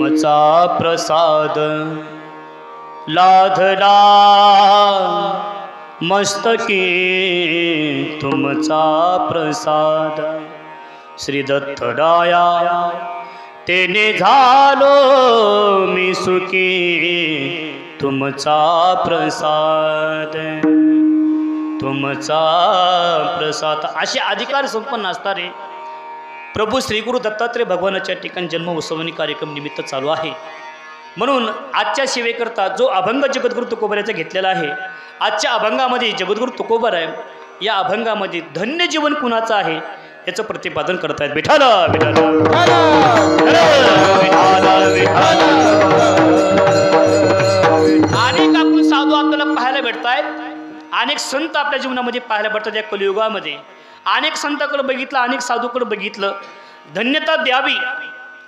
तुमचा प्रसाद लाधला मस्तकी तुमचा प्रसाद श्री दत्तराया तेने झालो मी सुखी तुमचा प्रसाद तुमचा प्रसाद असे अधिकार संपन्न असणारे प्रभू श्री गुरु दत्तात्रय भगवानाच्या ठिकाणी जन्म उत्सवनी कार्यक्रम निमित्त चालू आहे। म्हणून आजच्या सेवेकरता जो अभंग जगद्गुरु तुकोबराचा घेतलेला आहे, आजच्या अभंगामध्ये जगद्गुरु तुकोबर आहे, या अभंगामध्ये धन्य जीवन कुणाचं आहे याचं प्रतिपादन करतायत। विठाल विठाल अनेक आपण साधू आपल्याला पाहायला भेटतायत, अनेक संत आपल्या जीवनामध्ये पाहायला भेटतात। या कलियुगामध्ये अनेक संतांकडे बघितलं, अनेक साधूकडे बघितलं, धन्यता द्यावी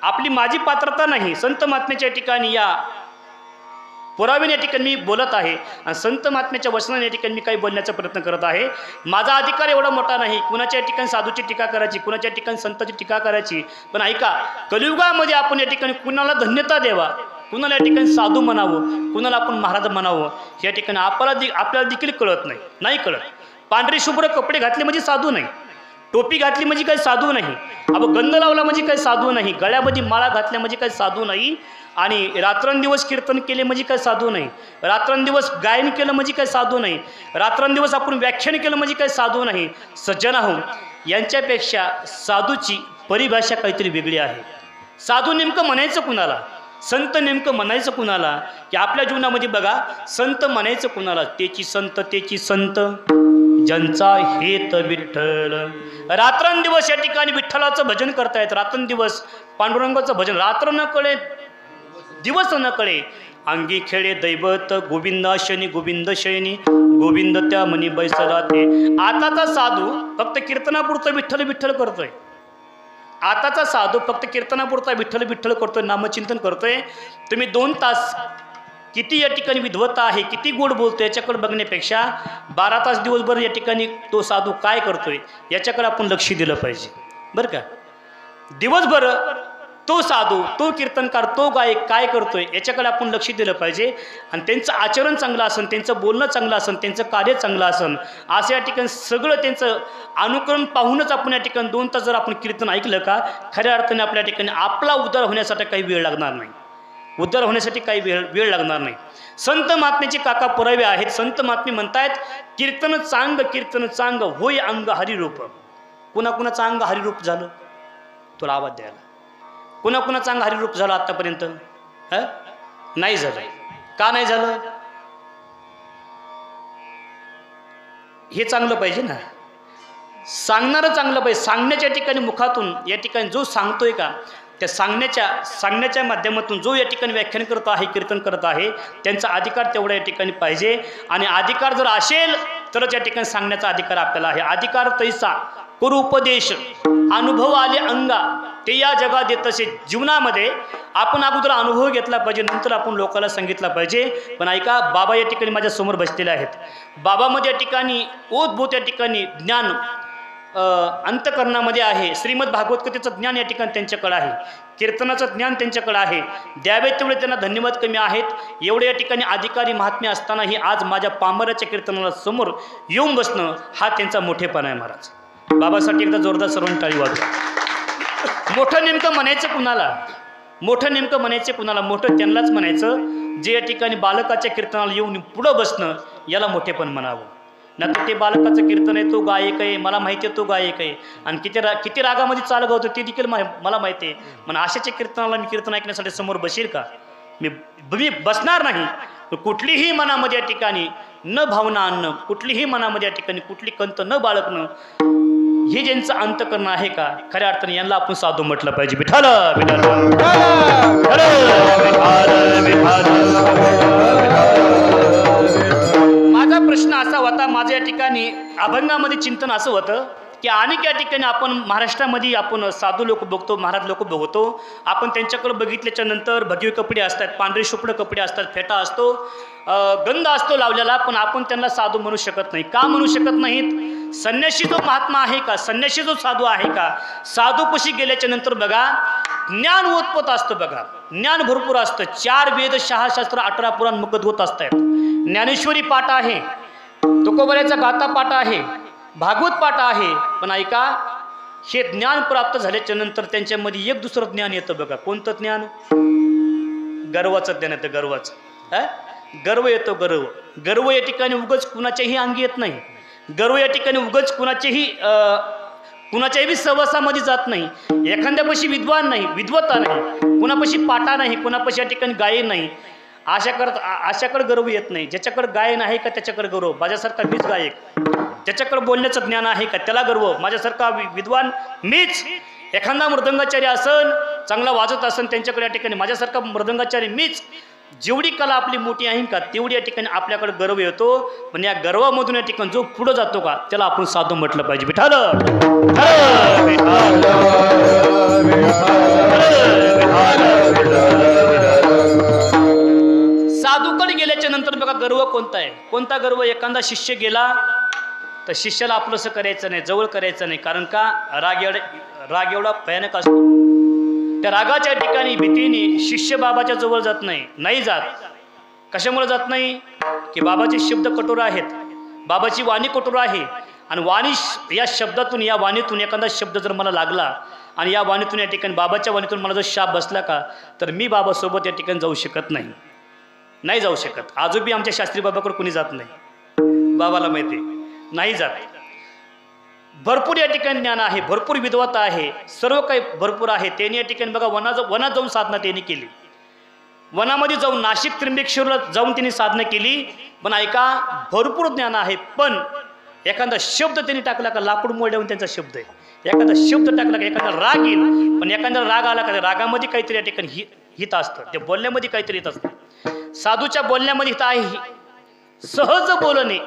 आपली माझी पात्रता नाही। संत महात्म्याच्या ठिकाणी या पुरावे या ठिकाणी मी बोलत आहे आणि संत महात्म्याच्या वचनाने या ठिकाणी मी काही बोलण्याचा प्रयत्न करत आहे। माझा अधिकार एवढा मोठा नाही कुणाच्या ठिकाणी साधूची टीका करायची, कुणाच्या ठिकाणी संताची टीका करायची, पण ऐका कलियुगामध्ये आपण या ठिकाणी कुणाला धन्यता द्यावा, कुणाला या ठिकाणी साधू म्हणावं, कुणाला आपण महाराज म्हणावं या ठिकाणी आपल्याला देखील कळत नाही कळत। पांढरे शुभ्र कपडे घातले म्हणजे साधू नाही, टोपी घातली म्हणजे काही साधू नाही, गंध लावला म्हणजे काही साधू नाही, गळ्यामध्ये माळा घातल्या म्हणजे काही साधू नाही, आणि रात्रंदिवस कीर्तन केले म्हणजे काही साधू नाही, रात्रंदिवस गायन केलं म्हणजे काही साधू नाही, रात्रंदिवस आपण व्याख्यान केलं म्हणजे काही साधू नाही। सज्जन आहो यांच्यापेक्षा साधूची परिभाषा काहीतरी वेगळी आहे। साधू नेमकं म्हणायचं कुणाला, संत नेमकं म्हणायचं कुणाला, की आपल्या जीवनामध्ये बघा संत म्हणायचं कुणाला, तेची संत ज्यांचा हेत विठ्ठल। रात्रंदिवस या ठिकाणी विठ्ठलाचं भजन करतायत, रात्रंदिवस पांडुरंगाचं भजन, रात्र न कळे दिवस न कळे, अंगी खेळे दैवत गोविंदा शनी गोविंद शयनी गोविंद त्या मनी बैसला ते। आताचा साधू फक्त कीर्तनापुरतं विठ्ठल विठ्ठल करतोय, आताचा साधू फक्त कीर्तनापुरता विठ्ठल विठ्ठल करतोय, नामचिंतन करतोय। तुम्ही 2 तास किती या ठिकाणी विद्वत्ता आहे, किती गोड बोलतो याच्याकडे बघण्यापेक्षा 12 तास दिवसभर या ठिकाणी तो साधू काय करतोय याच्याकडे आपण लक्ष दिलं पाहिजे बरं का। दिवसभर तो साधू, तो कीर्तनकार, तो गायक काय करतोय याच्याकडे आपण लक्ष दिलं पाहिजे, आणि त्यांचं आचरण चांगलं असेल, त्यांचं बोलणं चांगलं असेल, त्यांचं कार्य चांगलं असेल, असं या ठिकाणी सगळं त्यांचं अनुकरण पाहूनच आपण या ठिकाणी 2 तास जर आपण कीर्तन ऐकलं का खऱ्या अर्थाने आपल्या ठिकाणी आपला उद्धार होण्यासाठी काही वेळ लागणार नाही, उद्धार होण्यासाठी काही वेळ लागणार नाही। संत महात्म्याचे काका पुरावे आहेत। संत महात्मे म्हणतायत कीर्तन चांग होय अंग हरिरूप। कुणाकुणाचं अंग हरिरूप झालं तुला आवाज द्यायला, कुणाकुणाचं अंग हरिरूप झालं आतापर्यंत नाही झालं, का नाही झालं हे चांगलं पाहिजे ना, सांगणारं चांगलं पाहिजे। सांगण्याच्या ठिकाणी मुखातून या ठिकाणी जो सांगतोय का त्या सांगण्याच्या माध्यमातून जो या ठिकाणी व्याख्यान करत आहे, कीर्तन करत आहे, त्यांचा अधिकार तेवढा या ठिकाणी पाहिजे, आणि अधिकार जर असेल तरच या ठिकाणी सांगण्याचा अधिकार आपल्याला आहे। अधिकार तैसा करू उपदेश अनुभव आले अंगा ते या जगात येत असे। जीवनामध्ये आपण अगोदर अनुभव घेतला पाहिजे, नंतर आपण लोकांना सांगितला पाहिजे। पण ऐका बाबा या ठिकाणी माझ्या समोर बसलेले आहेत, बाबामध्ये या ठिकाणी ओतभूत या ठिकाणी ज्ञान अंतकरणामध्ये आहे, श्रीमद भागवत कथेचं ज्ञान या ठिकाणी त्यांच्याकडे आहे, कीर्तनाचं ज्ञान त्यांच्याकडे आहे, द्यावे तेवढे त्यांना धन्यवाद कमी आहेत। एवढे या ठिकाणी अधिकारी महात्म्य असतानाही आज माझ्या पांबराच्या कीर्तनाला समोर येऊन बसणं हा त्यांचा मोठेपणा आहे। महाराज बाबासाठी एकदा जोरदार सर्वांनी टाळी वाजवा। मोठं नेमकं म्हणायचं कुणाला, मोठं नेमकं म्हणायचं कुणाला, मोठं त्यांनाच म्हणायचं जे या ठिकाणी बालकाच्या कीर्तनाला येऊन पुढं बसणं याला मोठेपण म्हणावं। ना तर ते बालकाचं कीर्तन आहे, तो गायक आहे, मला माहिती आहे तो गायक आहे, आणि किती रागामध्ये चाल गावतो ते देखील मला माहिती आहे, पण अशाच्या कीर्तनाला मी कीर्तन ऐकण्यासाठी समोर बसेल का, मी बसणार नाही। कुठलीही मनामध्ये या ठिकाणी न भावना आणणं, कुठलीही मनामध्ये या ठिकाणी कुठली कंत न बाळगणं, हे ज्यांचं अंतकरण आहे का खऱ्या अर्थाने यांना आपण साधू म्हटलं पाहिजे। विठाल माझा प्रश्न असा होता, माझ्या या ठिकाणी अभंगामध्ये चिंतन असं होतं की अनेक या ठिकाणी आपण महाराष्ट्रामध्ये आपण साधू लोक बघतो, महाराज लोक बघतो, आपण त्यांच्याकडे बघितल्याच्या नंतर भगवे कपडे असतात, पांढरे शुभ्र कपडे असतात, फेटा असतो, गंध असतो लावलेला, पण आपण त्यांना साधू म्हणू शकत नाही। का म्हणू शकत नाहीत? संन्याशी जो महात्मा आहे का, संन्याशी जो साधू आहे का, साधूपाशी गेल्याच्या नंतर बघा ज्ञान उत्पत असतं. बघा ज्ञान भरपूर असतं. 4 वेद, 6 शास्त्र, 18 पुराण मुखत होत असतात. ज्ञानेश्वरी पाठ आहे, तुकोबऱ्याचा गाथा पाठ आहे, भागवत पाठ आहे. पण ऐका, हे ज्ञान प्राप्त झाल्याच्या नंतर त्यांच्यामध्ये एक दुसरं ज्ञान येतं. बघा कोणतं ज्ञान? गर्वाचं ज्ञान येतं. गर्वाचं गर्व येतो. गर्व या ठिकाणी उगाच कुणाच्याही अंगी येत नाही. गर्व या ठिकाणी उगाच कुणाच्याही सहवासामध्ये जात नाही. एखाद्यापाशी विद्वान नाही, विद्वत्ता नाही, कुणापाशी पाटा नाही, कुणापाशी या ठिकाणी गायन नाही, अशाकडे गर्व येत नाही. ज्याच्याकडे गायन आहे का त्याच्याकडे गर्व, माझ्यासारखा मीच गायक. ज्याच्याकडे बोलण्याचं ज्ञान आहे का त्याला गर्व, माझ्यासारखा विद्वान मीच. एखादा मृदंगाचार्य असन, चांगला वाजत असन, त्यांच्याकडे या ठिकाणी माझ्यासारखा मृदंगाचार्य मीच. जेवढी कला आपली मोठी आहे का तेवढी या ठिकाणी आपल्याकडे गर्व येतो. पण या गर्वामधून या ठिकाणी जो पुढे जातो का त्याला आपण साधू म्हटलं पाहिजे. विठ्ठल साधूकडे गेल्याच्या नंतर बघा गर्व कोणता आहे, कोणता गर्व? एखादा शिष्य गेला तर शिष्याला आपलंसं करायचं नाही, जवळ करायचं नाही. कारण का? राग एवढा भयानक असतो. त्या रागाच्या ठिकाणी भीतीने शिष्य बाबाच्या जवळ जात नाही जात. कशामुळे जात नाही? की बाबाचे शब्द कठोर आहेत, बाबाची वाणी कठोर आहे. आणि वाणी या शब्दातून, या वाणीतून एखादा शब्द जर मला लागला आणि या वाणीतून या ठिकाणी बाबाच्या वाणीतून मला जर शाप बसला का, तर मी बाबासोबत या ठिकाणी जाऊ शकत नाही जाऊ शकत. आजोबी आमच्या शास्त्री बाबाकडे कोणी जात नाही, बाबाला माहिती नाही जात. भरपूर या ठिकाणी ज्ञान आहे, भरपूर विद्वत्ता आहे, सर्व काही भरपूर आहे. त्यांनी या ठिकाणी बघा वनात जाऊन साधना त्यांनी केली. वनामध्ये जाऊन नाशिक त्र्यंबकेश्वरला जाऊन त्यांनी साधना केली. पण ऐका, भरपूर ज्ञान आहे. पण एखादा शब्द त्यांनी टाकला का, लाकूड मोडल्यावर त्यांचा शब्द आहे. एखादा शब्द टाकला का एखादा राग येईल. पण एखादा राग आला का रागामध्ये काहीतरी या ठिकाणी हित असतं, त्या बोलण्यामध्ये काहीतरी येत असतं. साधूच्या बोलण्यामध्ये हित आहे. सहज बोलणे,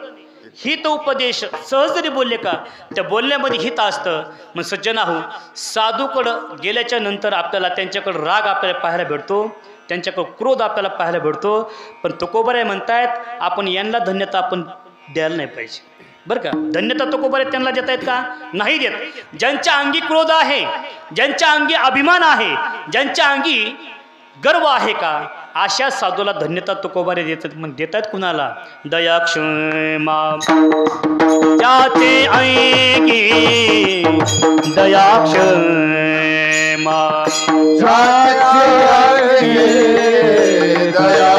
हित उपदेश, सहज जरी बोलले का त्या बोलण्यामध्ये हित असतं. मग सज्जना हो, साधूकडं गेल्याच्या नंतर आपल्याला त्यांच्याकडं राग आपल्याला पाहायला भेटतो, त्यांच्याकडं क्रोध आपल्याला पाहायला भेटतो. पण तुकोबराय म्हणतायत आपण यांना धन्यता आपण द्यायला नाही पाहिजे. बरं का? धन्यता तुकोबराय त्यांना देत आहेत का? नाही देत. ज्यांच्या अंगी क्रोध आहे, ज्यांच्या अंगी अभिमान आहे, ज्यांच्या अंगी गर्व आहे का, अशा साधूला धन्यता तुकोबारे देतात. मग देतात कुणाला? दया क्षमा जाते अंगी, दया क्षमा जाते दया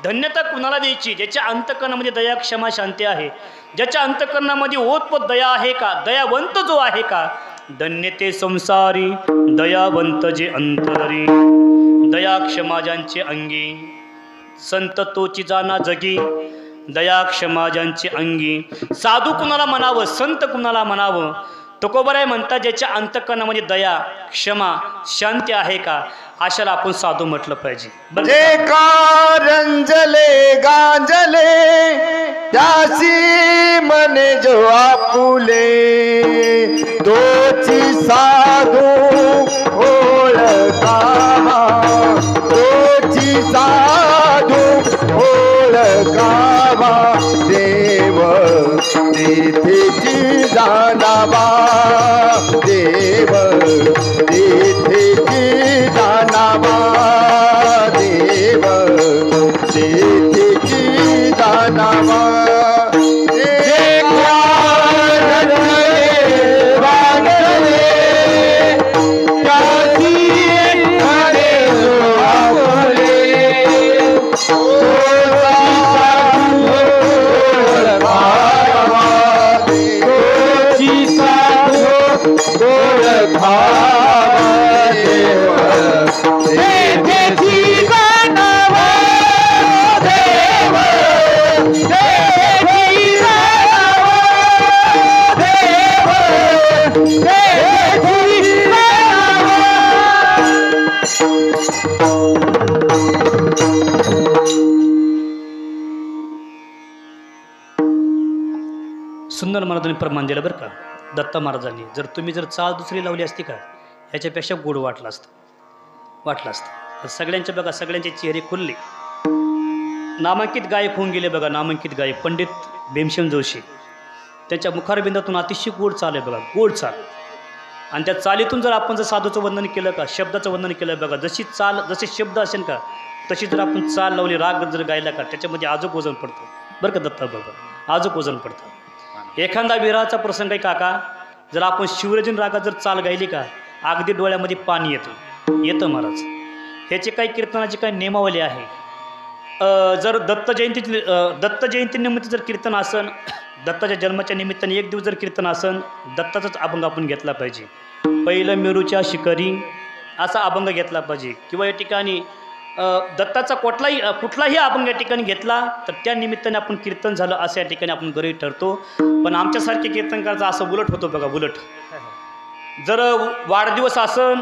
धन्यता कुणाला द्यायची? ज्याच्या अंतःकरणामध्ये दया, क्षमा, शांती आहे, ज्याच्या अंतःकरणामध्ये ओतप्रोत दया आहे का, दयावंत जो आहे का. धन्यते संसारी दयावंत जे अंतरी, दया क्षमा ज्यांचे अंगी, संत तोची जाना जगी, दया क्षमा ज्यांचे अंगी. साधू कुणाला म्हणावं, संत कुणाला म्हणावं? तुकोबाराय म्हणतात ज्याच्या अंतःकरणामध्ये दया, क्षमा, शांती आहे का, अशाला आपण साधू म्हटलं पाहिजे. जे का रंजले गांजले त्यासी मने जो आपुले, तोची साधू ओळखावा, तोची साधू ओळखावा. देव तेथेची जाणावा, देव तेथेची जाणावा, देव तेथेची जाणावा. सुंदर महाराजांनी प्रमाण दिलं बरं का. दत्त महाराजांनी जर चाल दुसरी लावली असती का, ह्याच्यापेक्षा गोड वाटलं असतं. तर सगळ्यांच्या बघा, सगळ्यांचे चेहरे खुलले. नामांकित गायक होऊन गेले बघा, नामांकित गायक पंडित भीमसेन जोशी. त्यांच्या मुखारबिंदातून अतिशय गोड चाल आहे बघा, गोड चाल. आणि त्या चालीतून जर आपण साधूचं वंदन केलं का, शब्दाचं वंदन केलं बघा, जसे शब्द असेल का तशी जर आपण चाल लावली, राग जर गायला का, त्याच्यामध्ये आजूक वजन पडतं बरं का दत्ता बाबा, आजूक वजन पडतं. एखादा विराचा प्रसंग आहे काका, जर आपण शिवरजन रागात जर चाल गायली का, अगदी डोळ्यामध्ये पाणी येतं महाराज. ह्याचे काही कीर्तनाची काही नियमावली आहे. जर दत्त जयंतीनिमित्त जर कीर्तन असन, दत्ताच्या जन्माच्या निमित्ताने एक दिवस जर कीर्तन असन, दत्ताचाच अभंग आपण घेतला पाहिजे. पहिलं मेरूच्या शिखरी असा अभंग घेतला पाहिजे. किंवा या ठिकाणी दत्ताचा कुठलाही अभंग या ठिकाणी घेतला तर त्या निमित्ताने आपण कीर्तन झालं असं या ठिकाणी आपण गृहीत ठरतो. पण आमच्यासारखे कीर्तनकाराचं असं उलट होतं बघा, उलट. जर वाढदिवस असन,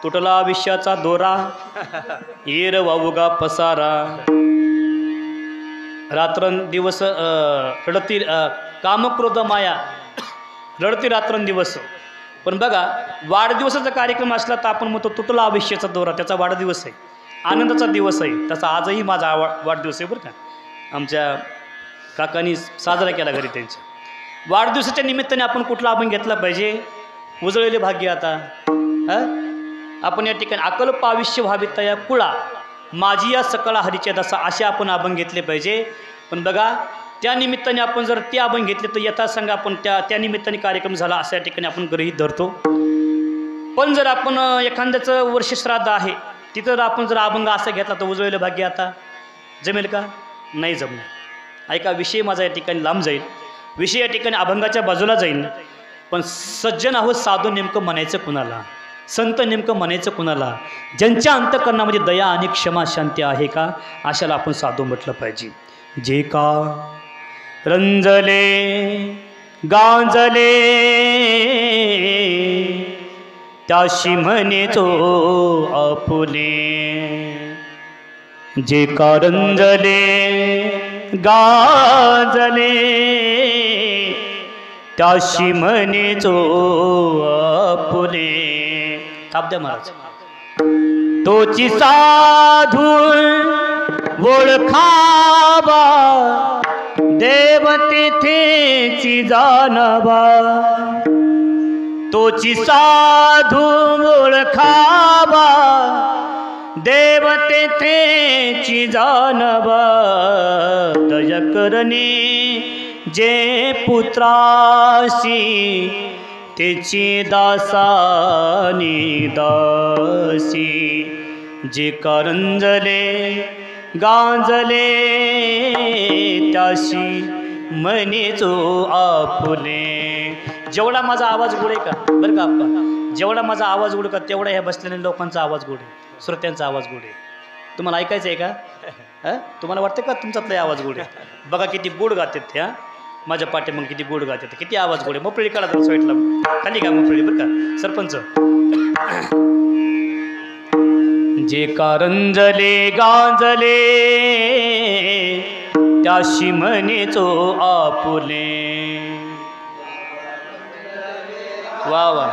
तुटला आयुष्याचा दोरा, येर वावुगा पसारा, रात्रंदिवस रडती कामक्रोध माया, रडती रात्रंदिवस. पण बघा, वाढदिवसाचा कार्यक्रम असला तर आपण म्हणतो तुटला आयुष्याचा दोरा, त्याचा वाढदिवस आहे, आनंदाचा दिवस आहे. तसा आजही माझा वाढदिवस आहे बरं का. आमच्या काकांनी साजरा केला घरी त्यांच्या. वाढदिवसाच्या निमित्ताने आपण कुठला अभंग घेतला पाहिजे? उजळलेले भाग्य आता आपण या ठिकाणी अकल्प आयुष्य व्हावे तया कुळा, माझी या सकळा हरीच्या दसा, असे आपण अभंग घेतले पाहिजे. पण बघा, त्या निमित्ताने आपण जर ते अभंग घेतले तर यथासंग आपण त्या निमित्ताने कार्यक्रम झाला असं या ठिकाणी आपण गृहीत धरतो. पण जर आपण एखाद्याचं वर्षश्राद्ध आहे, तिथं जर आपण जर अभंग असा घेतला तर उजळलेलं भाग्य आता जमेल का? नाही जमणार. ऐका, विषय माझा या ठिकाणी लांब जाईल, विषय या ठिकाणी अभंगाच्या बाजूला जाईल. पण सज्जन आहोत, साधू नेमकं म्हणायचं कुणाला, संत नेमकं म्हणायचं कुणाला? ज्यांच्या अंतःकरणामध्ये दया आणि क्षमा शांती आहे का, अशाला आपण साधू म्हटलं पाहिजे. जे का रंजले गांजले त्याशी म्हणे तो आपुले, जे का रंजले गांजले त्याशी म्हणे जो आपुले. थाप द्या महाराज. तोची साधू ओळखावा, देव तेथेची जाणावा, तोची साधू ओळखावा, देव तेथेची जाणावा. दया करणे जे पुत्रासी, तेची दासानी दासी. जे करंजले गांजले त्याशी म्हणे जो आपुले. जेवढा माझा आवाज गोड आहे का बरं का आप्पा, जेवढा माझा आवाज गोड का तेवढा ह्या बसलेल्या लोकांचा आवाज गोड आहे, श्रोत्यांचा आवाज गोड आहे. तुम्हाला ऐकायचं आहे का? तुम्हाला वाटतं का तुमचातला आवाज गोड आहे? बघा किती गोड गातात त्या माझ्या पाठी, मग किती गोड गातात, किती आवाज गोड आहे. मोपळी काढा जरा साईडला खाली का मोपळी बरं का सरपंच. जे कारंजले गांजले त्याशी म्हणे जो आपुले. वा वा.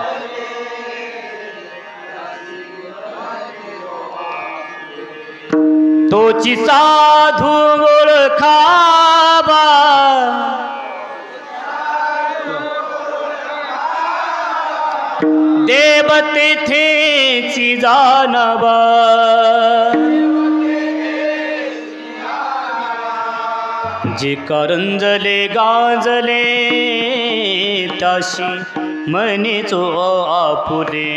तोची साधू ओळखावा देव तेथेची जाणावा. जे करंजले गांजले त्याशी म्हणे जो आपुले.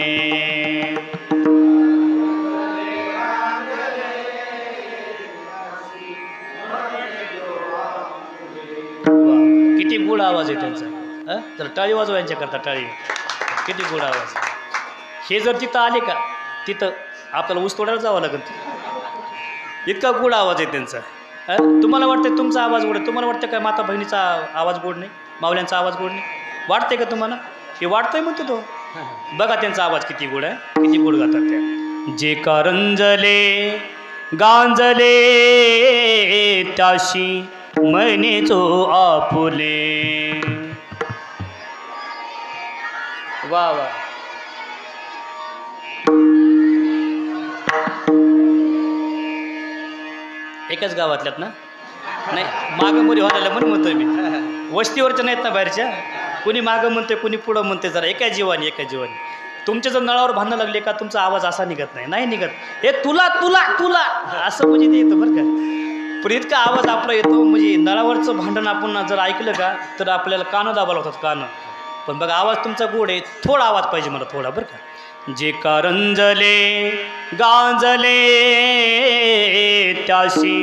किती गोड आवाज आहे त्यांचा. तर टाळी वाजवा यांच्याकरता टाळी. किती गोड आवाज. हे जर तिथं आले का तिथं आपल्याला ऊस तोडायला जावं लागेल, इतका गोड आवाज आहे त्यांचा. तुम्हाला वाटतं तुमचा आवाज गोड आहे? तुम्हाला वाटतं काय माता बहिणीचा आवाज गोड नाही, माऊल्यांचा आवाज गोड नाही वाटतंय का तुम्हाला? हे वाटतंय म्हणतो तो. बघा त्यांचा आवाज किती गोड आहे, किती गोड गातात त्या. जे कारंजले गांजले त्याशी म्हणे जो आपुले. वा वा. एकाच गावातल्यात ना? नाही मागं मोरी व्हायला म्हणून म्हणतोय मी. वस्तीवरच्या नाहीत ना बाहेरच्या. कुणी मागं म्हणतोय कुणी पुढं म्हणते. जरा एका जीवानी एका जीवानी. तुमच्या जर नळावर भांडणं लागले का तुमचा आवाज असा निघत नाही, नाही निघत. हे तुला तुला तुला असं म्हणजे ते येतं बरं का. पण इतका आवाज आपला येतो म्हणजे नळावरचं भांडण आपण जर ऐकलं का तर आपल्याला कानं दाबायला होतात कानं. पण बघा आवाज तुमचा गोड आहे, थोडा आवाज पाहिजे मला थोडा बरं का. जे कारंजले गांजले त्याशी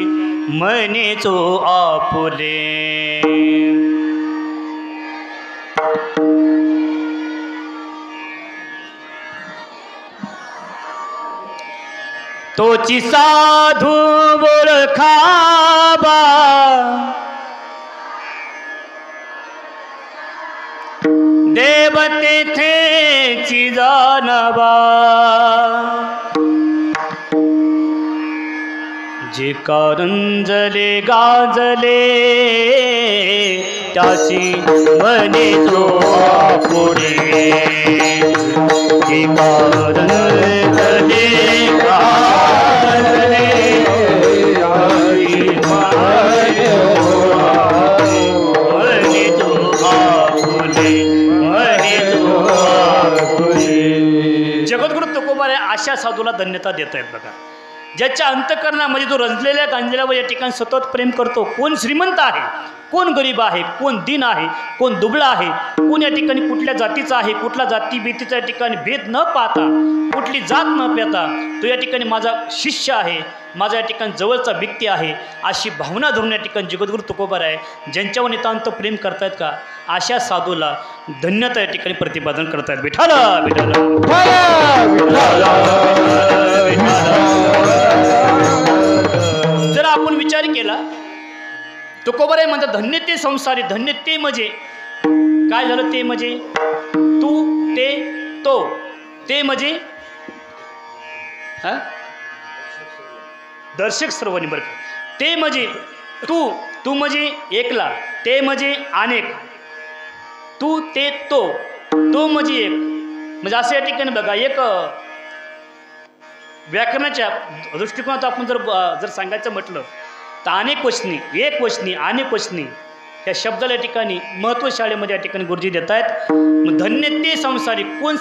म्हणे जो आपुले. तोची साधू ओळखावा देव तेथेची जाणावा. जे कारंजले गांजले त्याची म्हणे जो आपुले. जे कारंजले गांजले त्याची म्हणे जो आपुले. जगद्गुरु तुकोबाराय अशा साधूला धन्यता देत आहेत बघा, ज्याच्या अंतकरणामध्ये तो रंजलेल्या गांजलेल्यावर या ठिकाणी सतत प्रेम करतो. कोण श्रीमंत आहे, कोण गरीब आहे, कोण दीन आहे, कोण दुबळा आहे, कोण या ठिकाणी कुठल्या जातीचा आहे, कुठल्या जाती भीतीचा या ठिकाणी भेद न पाहता, कुठली जात न पाहता तो या ठिकाणी माझा शिष्य आहे, माझा या ठिकाणी जवळचा व्यक्ती आहे अशी भावना धरून या ठिकाणी जगद्गुरु तुकोबाराय ज्यांच्यावर नितांत प्रेम करतायत का अशा साधूला धन्यता या ठिकाणी प्रतिपादन करतायत. विठाला विठाला. जर आपण विचार केला तुकोबाराय म्हणतात धन्य ते संसारी. धन्य ते म्हणजे काय झालं? ते म्हणजे तू ते तो. ते म्हणजे दर्शक सर्वांनी बरं. ते म्हणजे तू, तू म्हणजे एकला, ते म्हणजे अनेक, तू ते तो, तो म्हणजे एक. म्हणजे असं या ठिकाणी बघा एक व्याकरणाच्या दृष्टिकोनात आपण जर सांगायचं म्हटलं तर अनेक वचनी, एक वचनी, अनेक वचनी या शब्दाला या ठिकाणी महत्त्व शाळेमध्ये या ठिकाणी गुरुजी देत आहेत. मग धन्य ते संसारी. कोण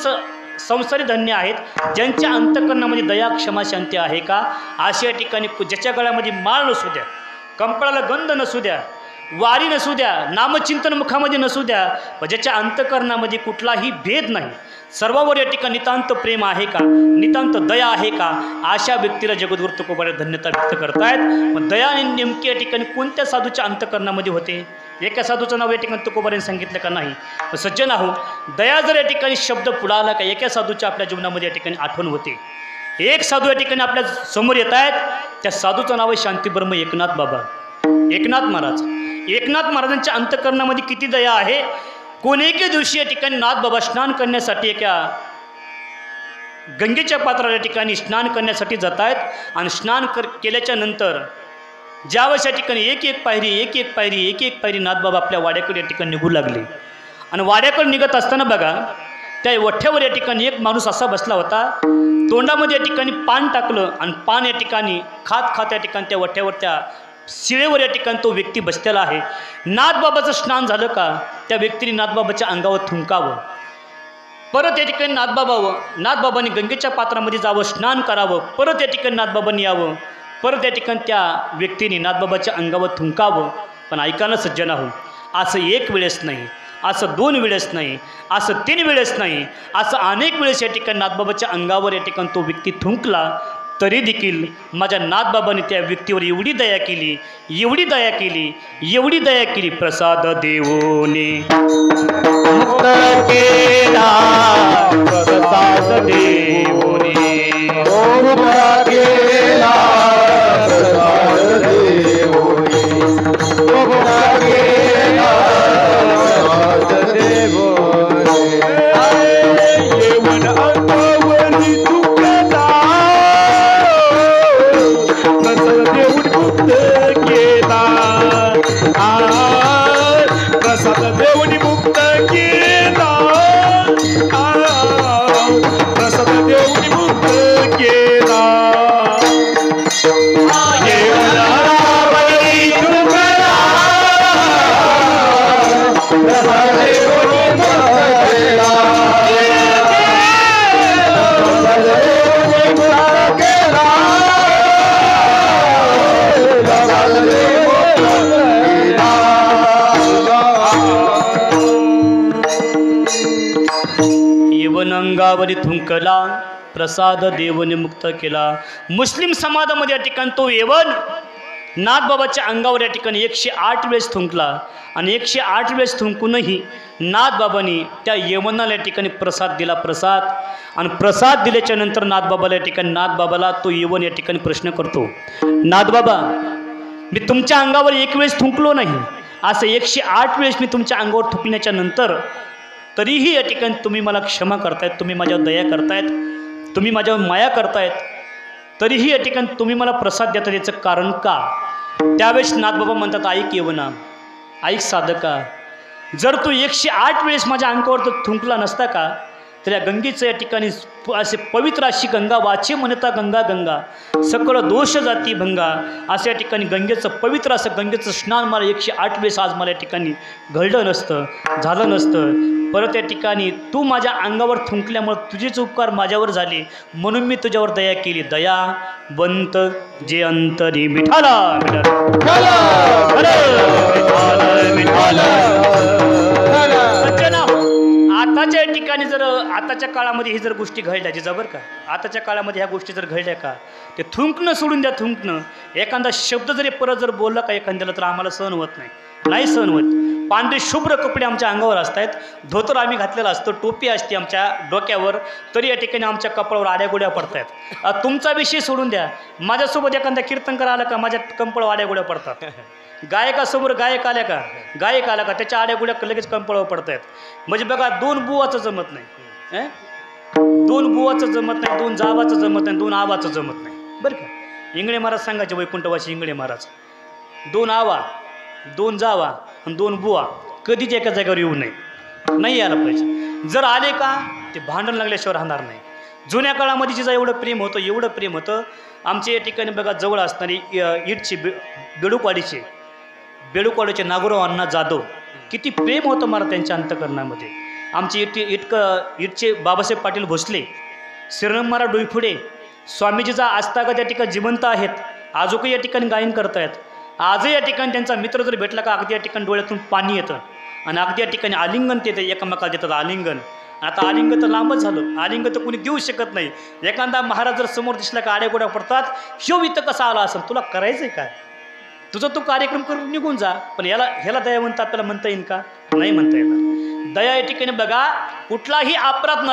संसारी धन्य आहेत? ज्यांच्या अंतकरणामध्ये दया क्षमा शांती आहे का अशा या ठिकाणी, ज्याच्या गळ्यामध्ये माळ नसू द्या, कंपळाला गंध नसू द्या, वारी नसू द्या, नामचिंतन मुखामध्ये नसू द्या, ज्याच्या अंतकरणामध्ये कुठलाही भेद नाही, सर्वांवर या ठिकाणी नितांत प्रेम आहे का, नितांत दया आहे का, अशा व्यक्तीला जगद्गुरू तुकोबारे धन्यता व्यक्त करतायत. मग दया नेमकी या ठिकाणी कोणत्या साधूच्या अंतःकरणामध्ये होते? एका साधूचं नाव या ठिकाणी तुकोबारांनी सांगितलं का नाही? सज्जन आहो, दया जर या ठिकाणी शब्द पुढे आला का एका साधूच्या आपल्या जीवनामध्ये या ठिकाणी आठवण होते. एक साधू या ठिकाणी आपल्या समोर येत आहेत. त्या साधूचं नाव आहे शांतीब्रह्म एकनाथ बाबा, एकनाथ महाराज. एकनाथ महाराजांच्या अंतःकरणामध्ये किती दया आहे. कोणी एके दिवशी या ठिकाणी नाथ बाबा स्नान करण्यासाठी एका गंगेच्या पात्राला ठिकाणी स्नान करण्यासाठी जात आहेत. आणि स्नान केल्याच्या नंतर ज्यावेळेस या ठिकाणी एक एक पायरी नाथबाबा आपल्या वाड्याकडे या ठिकाणी निघू लागले. आणि वाड्याकडे निघत असताना बघा त्या वठ्यावर या ठिकाणी एक माणूस असा बसला होता. तोंडामध्ये या ठिकाणी पान टाकलं आणि पान या ठिकाणी खात या ठिकाणी त्या वठ्यावर त्या शिळेवर या ठिकाणी तो व्यक्ती बसलेला आहे. नाथबाबाचं स्नान झालं का त्या व्यक्तीने नाथबाबाच्या अंगावर थुंकावं. परत या ठिकाणी नाथबाबांनी गंगेच्या पात्रामध्ये जावं, स्नान करावं. परत या ठिकाणी नाथबाबांनी यावं. परत या ठिकाणी त्या व्यक्तीने नाथबाबाच्या अंगावर थुंकावं. पण ऐकायला सज्जन आहो, असं एक वेळेस नाही, असं 2 वेळेस नाही, असं 3 वेळेस नाही, असं अनेक वेळेस या ठिकाणी नाथबाबाच्या अंगावर या ठिकाणी तो व्यक्ती थुंकला. तरी देखील माझ्या नाथबाबांनी त्या व्यक्तीवर एवढी दया केली, एवढी दया केली, एवढी दया केली. प्रसाद देवोने मुक्त केला, प्रसाद देवोने मुक्त केला, प्रसाद देवोने मुक्त केला, प्रसाद देवोने. येवन अंगावरी तुकला, प्रसाद देऊन मुक्त केला. प्रसाद देऊन मुक्त केला, प्रसाद देऊन मुक्त केला. येवन अंगावरी तुकला, प्रसाद देवोने मुक्त केला, प्रसाद देवोने मुक्त केला, प्रसाद देवोने येवन अंगावरी थुंकला, प्रसाद देवने मुक्त केला. मुस्लिम समाजामध्ये या ठिकाणी तो येवन नाथबाबाच्या अंगावर या ठिकाणी 108 वेळेस थुंकला. आणि 108 वेळेस थुंकूनही नाथबाबांनी त्या येवनाला या ठिकाणी प्रसाद दिला, प्रसाद. आणि प्रसाद दिल्याच्या नंतर नाथबाबाला या ठिकाणी नाथबाबाला तो येवन या ठिकाणी प्रश्न करतो, नाथबाबा मी तुमच्या अंगावर 1 वेळेस थुंकलो नाही, असं 108 वेळेस मी तुमच्या अंगावर थुंकण्याच्या नंतर तरीही या ठिकाणी तुम्ही मला क्षमा करतायत, तुम्ही माझ्यावर दया करतायत, तुम्ही माझ्यावर माया करतायत, तरीही या ठिकाणी तुम्ही मला प्रसाद देता, याचं कारण का? त्यावेळेस नाथबाबा म्हणतात, ऐक येवना, ऐक साधका, जर तू 108 वेळेस माझ्या अंगावर तो थुंकला नसता का तर या गंगेचं या ठिकाणी असे पवित्र अशी गंगा वाचे म्हणता गंगा गंगा सकळ दोष जाती भंगा, असं या ठिकाणी गंगेचं पवित्र असं गंगेचं स्नान मला 108 वेळेस आज मला या ठिकाणी घडलं नसतं, झालं नसतं. परत या ठिकाणी तू माझ्या अंगावर थुंकल्यामुळे तुझेच उपकार माझ्यावर झाले, म्हणून मी तुझ्यावर दया केली. दया बंत जे अंतरी मिठाला आताच्या या ठिकाणी जर आताच्या काळामध्ये ही जर गोष्टी घडल्या जिजा बरं का, आताच्या काळामध्ये ह्या गोष्टी जर घडल्या का, ते थुंकणं सोडून द्या, थुंकणं. एखादा शब्द जरी परत जर बोलला का एखाद्याला तर आम्हाला सहन होत नाही, नाही सहन होत. पांढरे शुभ्र कपडे आमच्या अंगावर असतात, धोतर आम्ही घातलेला असतो, टोपी असते आमच्या डोक्यावर, तरी या ठिकाणी आमच्या कपाळावर आड्यागोड्या पडत आहेत. तुमचा विषय सोडून द्या, माझ्यासोबत एखादा कीर्तनकार आला का माझ्या कंपळ आड्यागोड्या पडतात. गायकासमोर गायक आला का त्याच्या आड्यागोड्या लगेच कंपळावर पडत आहेत. म्हणजे बघा, 2 बुवाचं जमत नाही, 2 बुवाचं जमत नाही, 2 जावाचं जमत नाही, 2 आवाचं जमत नाही बरं का. इंगळे महाराज सांगायचे, वैकुंठवासी इंगळे महाराज, 2 आवा, 2 जावा आणि 2 बुवा कधीच एका जागेवर येऊ नये, नाही यायला पाहिजे. जर आले का ते भांडण लागल्याशिवाय राहणार नाही. जुन्या काळामध्ये जिजा एवढं प्रेम होतं, एवढं प्रेम होतं. आमच्या या ठिकाणी बघा जवळ असणारी इटची बेडूकवाडीचे नागोराव अण्णा जाधव, किती प्रेम होतं मला त्यांच्या अंतःकरणामध्ये. आमचे इटचे बाबासाहेब पाटील भोसले, श्रीराम महाराज डोईफुडे, स्वामीजीचा आस्थागत या ठिकाणी जिवंत आहेत, आजोकही या ठिकाणी गायन करतायत. आजही या ठिकाणी त्यांचा मित्र जर भेटला का अगदी या ठिकाणी डोळ्यातून पाणी येतं आणि अगदी या ठिकाणी आलिंगन देतं, एकमेकाला देतात आलिंगन. आता आलिंग तर लांबच झालं, आलिंग तर कोणी देऊ शकत नाही. एखादा महाराज जर समोर दिसला का आड्यागोड्या पडतात, शिव इथं कसा आला असेल, तुला करायचंय काय, तुझा तो कार्यक्रम करून निघून जा. पण ह्याला दयावंत आपल्याला म्हणता येईल का, नाही म्हणता येणार. दया या ठिकाणी बघा, कुठलाही अपराध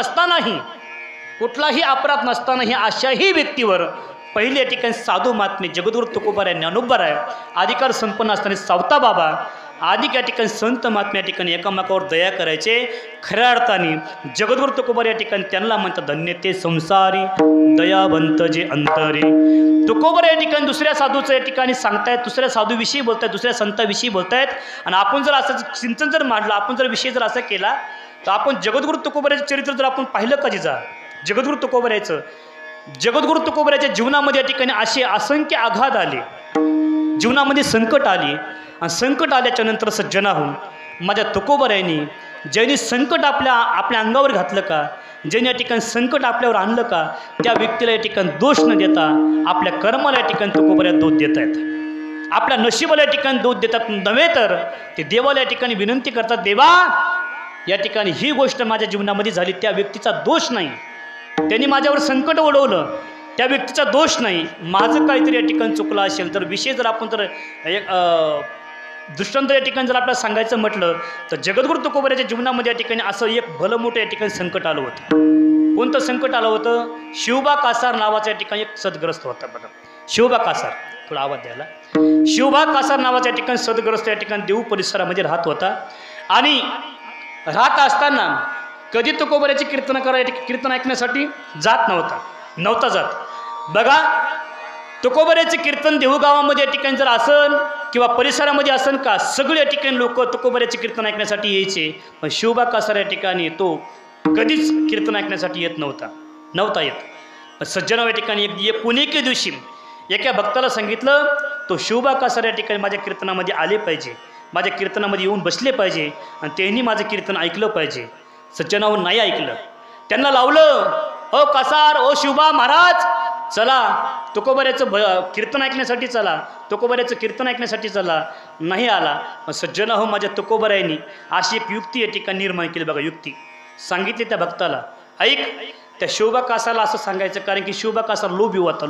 नसतानाही अशाही व्यक्तीवर पहिले या ठिकाणी साधू महात्मे जगद्गुरु तुकोबाराय, ज्ञानोबाराय, अधिकार संपन्न असताना सावता बाबा आदिक या ठिकाणी संत महात्मे या ठिकाणी एकामेकावर दया करायचे. खऱ्या अर्थाने जगद्गुरु तुकोबार या ठिकाणी त्यांना म्हणतात धन्य ते संसारी दयावंत जे अंतरी. तुकोबार या ठिकाणी दुसऱ्या साधूचं या ठिकाणी सांगतायत, दुसऱ्या साधूविषयी बोलतायत, दुसऱ्या संताविषयी बोलतायत. आणि आपण जर असं चिंतन जर मांडलं, आपण जर विषय जर असा केला, तर आपण जगद्गुरु तुकोबाराचं चरित्र जर आपण पाहिलं कधी जा, जगद्गुरु तुकोबाराच्या जीवनामध्ये या ठिकाणी असे असंख्य आघात आले, जीवनामध्ये संकट आली. आणि संकट आल्याच्या नंतर सज्जनाहून माझ्या तुकोबारायांनी ज्यांनी संकट आपल्या अंगावर घातलं का, ज्यांनी या ठिकाणी संकट आपल्यावर आणलं का, त्या व्यक्तीला या ठिकाणी दोष न देता आपल्या कर्माला या ठिकाणी तुकोबाऱ्या दोष देत आहेत, आपल्या नशिबाला या ठिकाणी दोष देतात. नव्हे तर ते देवाला या ठिकाणी विनंती करतात, देवा या ठिकाणी ही गोष्ट माझ्या जीवनामध्ये झाली, त्या व्यक्तीचा दोष नाही, त्यांनी माझ्यावर संकट ओढवलं, त्या व्यक्तीचा दोष नाही, माझं काहीतरी या ठिकाणी चुकलं असेल. तर विषय जर आपण जर दृष्टांत या ठिकाणी जर आपल्याला सांगायचं म्हटलं, तर जगद्गुरु तुकोबाराच्या जीवनामध्ये या ठिकाणी असं एक भलं मोठं या ठिकाणी संकट आलं होतं. कोणतं संकट आलं होतं? शिवबा कासार नावाचा या ठिकाणी एक सदग्रस्त होता. बघा, शिवबा कासार, थोडा आवाज द्यायला. शिवबा कासार नावाचा या ठिकाणी सदग्रस्त या ठिकाणी देऊ परिसरामध्ये राहत होता. आणि राहत असताना कधी तुकोबाराची कीर्तन ऐकण्यासाठी जात नव्हता जात. बघा, तुकोबाराचे कीर्तन देहू गावामध्ये या ठिकाणी जर असन किंवा परिसरामध्ये असन का, सगळे या ठिकाणी लोक तुकोबाराचे कीर्तन ऐकण्यासाठी यायचे. पण शिवबा कासार या ठिकाणी तो कधीच कीर्तन ऐकण्यासाठी येत नव्हता येत. पण सज्जना या ठिकाणी एक पुणेके दिवशी एका भक्ताला सांगितलं, तो शिवबा कासार या ठिकाणी माझ्या कीर्तनामध्ये आले पाहिजे, माझ्या कीर्तनामध्ये येऊन बसले पाहिजे आणि त्यांनी माझं कीर्तन ऐकलं पाहिजे. सज्जनावर नाही ऐकलं, त्यांना लावलं, ओ कासार, ओ शिवबा महाराज, चला तुकोबाराचं कीर्तन ऐकण्यासाठी चला, तुकोबाराचं कीर्तन ऐकण्यासाठी चला. नाही आला. मग सज्जना हो, माझ्या तुकोबारायांनी अशी एक युक्ती या ठिकाणी निर्माण केली. बघा, युक्ती सांगितली त्या भक्ताला, ऐक. त्या शिवबा कासारला असं सांगायचं, कारण की शिवबा कासार लोभी होता,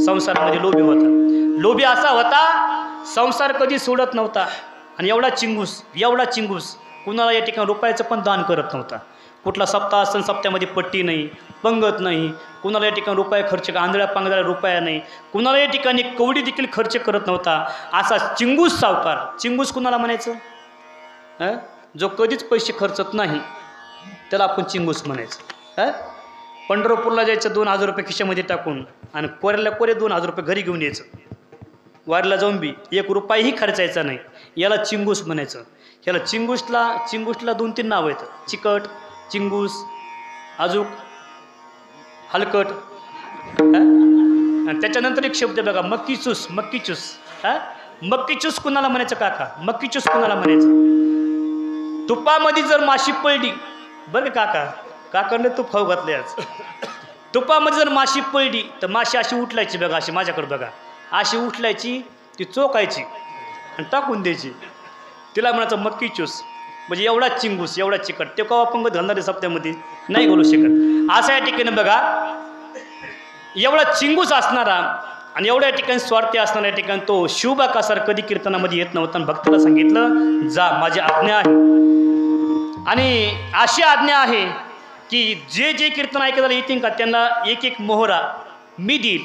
संसारामध्ये लोभी होता. लोभी असा होता, संसार कधी सोडत नव्हता. आणि एवढा चिंगूस कुणाला या ठिकाणी रुपयाचं पण दान करत नव्हता. कुठला सप्ताह असन, सप्त्यामध्ये पट्टी नाही, पंगत नाही, कुणाला या ठिकाणी रुपया खर्च, आंधळ्या पांगळ्या रुपया नाही, कुणाला या ठिकाणी कवडी देखील खर्च करत नव्हता. असा चिंगूस सावकार. चिंगूस कुणाला म्हणायचं? जो कधीच पैसे खर्चत नाही त्याला आपण चिंगूस म्हणायचं. पंढरपूरला जायचं 2000 रुपये खिशामध्ये टाकून आणि कोऱ्याला कोरे 2000 रुपये घरी घेऊन यायचं. वारीला जाऊन बी 1 रुपयाही खर्चायचा नाही, याला चिंगूस म्हणायचं. ह्याला चिंगूसला 2-3 नाव आहेत. चिकट, चिंगूस, अजूक, हलकट. आणि त्याच्यानंतर एक शब्द बघा, मक्कीचूस. मक्कीचूस कुणाला म्हणायचं काका? मक्कीचूस कुणाला म्हणायचं? तुपामध्ये जर माशी पडली, बरं का काकाने तूप खाऊ घातले आज. तुपामध्ये जर माशी पडली तर माशी अशी उठलायची. बघा, अशी माझ्याकडे बघा, अशी उठलायची, ती चोकायची आणि टाकून द्यायची. तिला म्हणायचं मक्कीचूस. म्हणजे एवढा चिंगूस, एवढा चिकट. ते कवा पंगत घालणारे सप्त्यामध्ये नाही घालू शकत. अशा या ठिकाणी बघा, एवढा चिंगूस असणारा आणि एवढ्या ठिकाणी स्वार्थी असणारा या ठिकाणी तो शिवबा कासार कधी कीर्तनामध्ये येत नव्हता. आणि भक्ताला सांगितलं, जा, माझी आज्ञा आहे. आणि अशी आज्ञा आहे की जे कीर्तन ऐकायला येतील का, त्यांना 1 मोहरा मी देईल.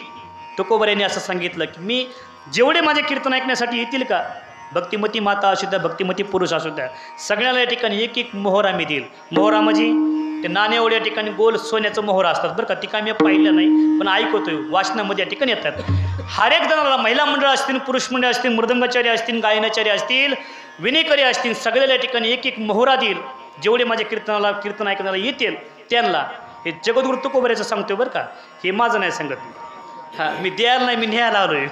तुकोबारायांनी असं सांगितलं की मी जेवढे माझे कीर्तन ऐकण्यासाठी येतील का, भक्तिमती माता असू द्या, भक्तिमती पुरुष असू द्या, सगळ्याला या ठिकाणी 1 मोहरा मी देईल. मोहरा म्हणजे ते नाणे एवढ्या ठिकाणी गोल सोन्याचं मोहरा असतात, बरं का. ती काय मी पाहिलं नाही, पण ऐकतोय, वाचनामध्ये या ठिकाणी येतात. हर एक जणाला, महिला मंडळ असतील, पुरुष मंडळ असतील, मृदंगाचार्य असतील, गायनाचार्य असतील, विनेकरी असतील, सगळ्याला या ठिकाणी 1 मोहरा देईल. जेवढे माझ्या कीर्तन ऐकण्याला येतील त्यांना. हे जगद्गुरु तुकोबाराचं सांगतोय बरं का, हे माझं नाही सांगत. मी द्यायला नाही, मी न्यायला आलोय.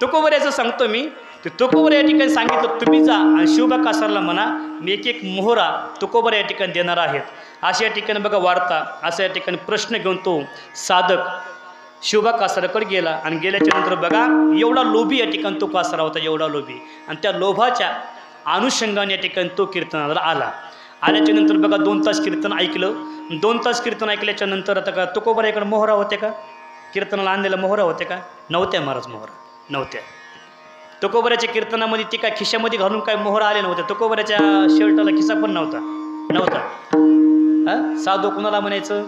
तुकोबाराचं सांगतो मी. ते तुकोबारा या ठिकाणी सांगितलं, तुम्ही जा आणि शिवबा कासारला म्हणा, मी 1 मोहरा तुकोबारा या ठिकाणी देणार आहेत. अशा या ठिकाणी बघा वार्ता, अशा या ठिकाणी प्रश्न घेऊन तो साधक शिवबा कासाराकडे गेला. आणि गेल्याच्या नंतर बघा, एवढा लोभी या ठिकाणी तो कासारा होता, एवढा लोभी. आणि त्या लोभाच्या अनुषंगाने या ठिकाणी तो कीर्तनाला आला. आल्याच्या नंतर बघा 2 तास कीर्तन ऐकलं. 2 तास कीर्तन ऐकल्याच्या नंतर आता का तुकोबाराकडे मोहरा होते का? कीर्तनाला आणलेला मोहरा होते का? नव्हत्या महाराज, मोहरा नव्हत्या. तुकोबाराच्या कीर्तनामध्ये ती काय खिशामध्ये घालून काय मोहरा आले नव्हते. तुकोबाराच्या शर्टाला खिसा पण नव्हता. साधू कुणाला म्हणायचं?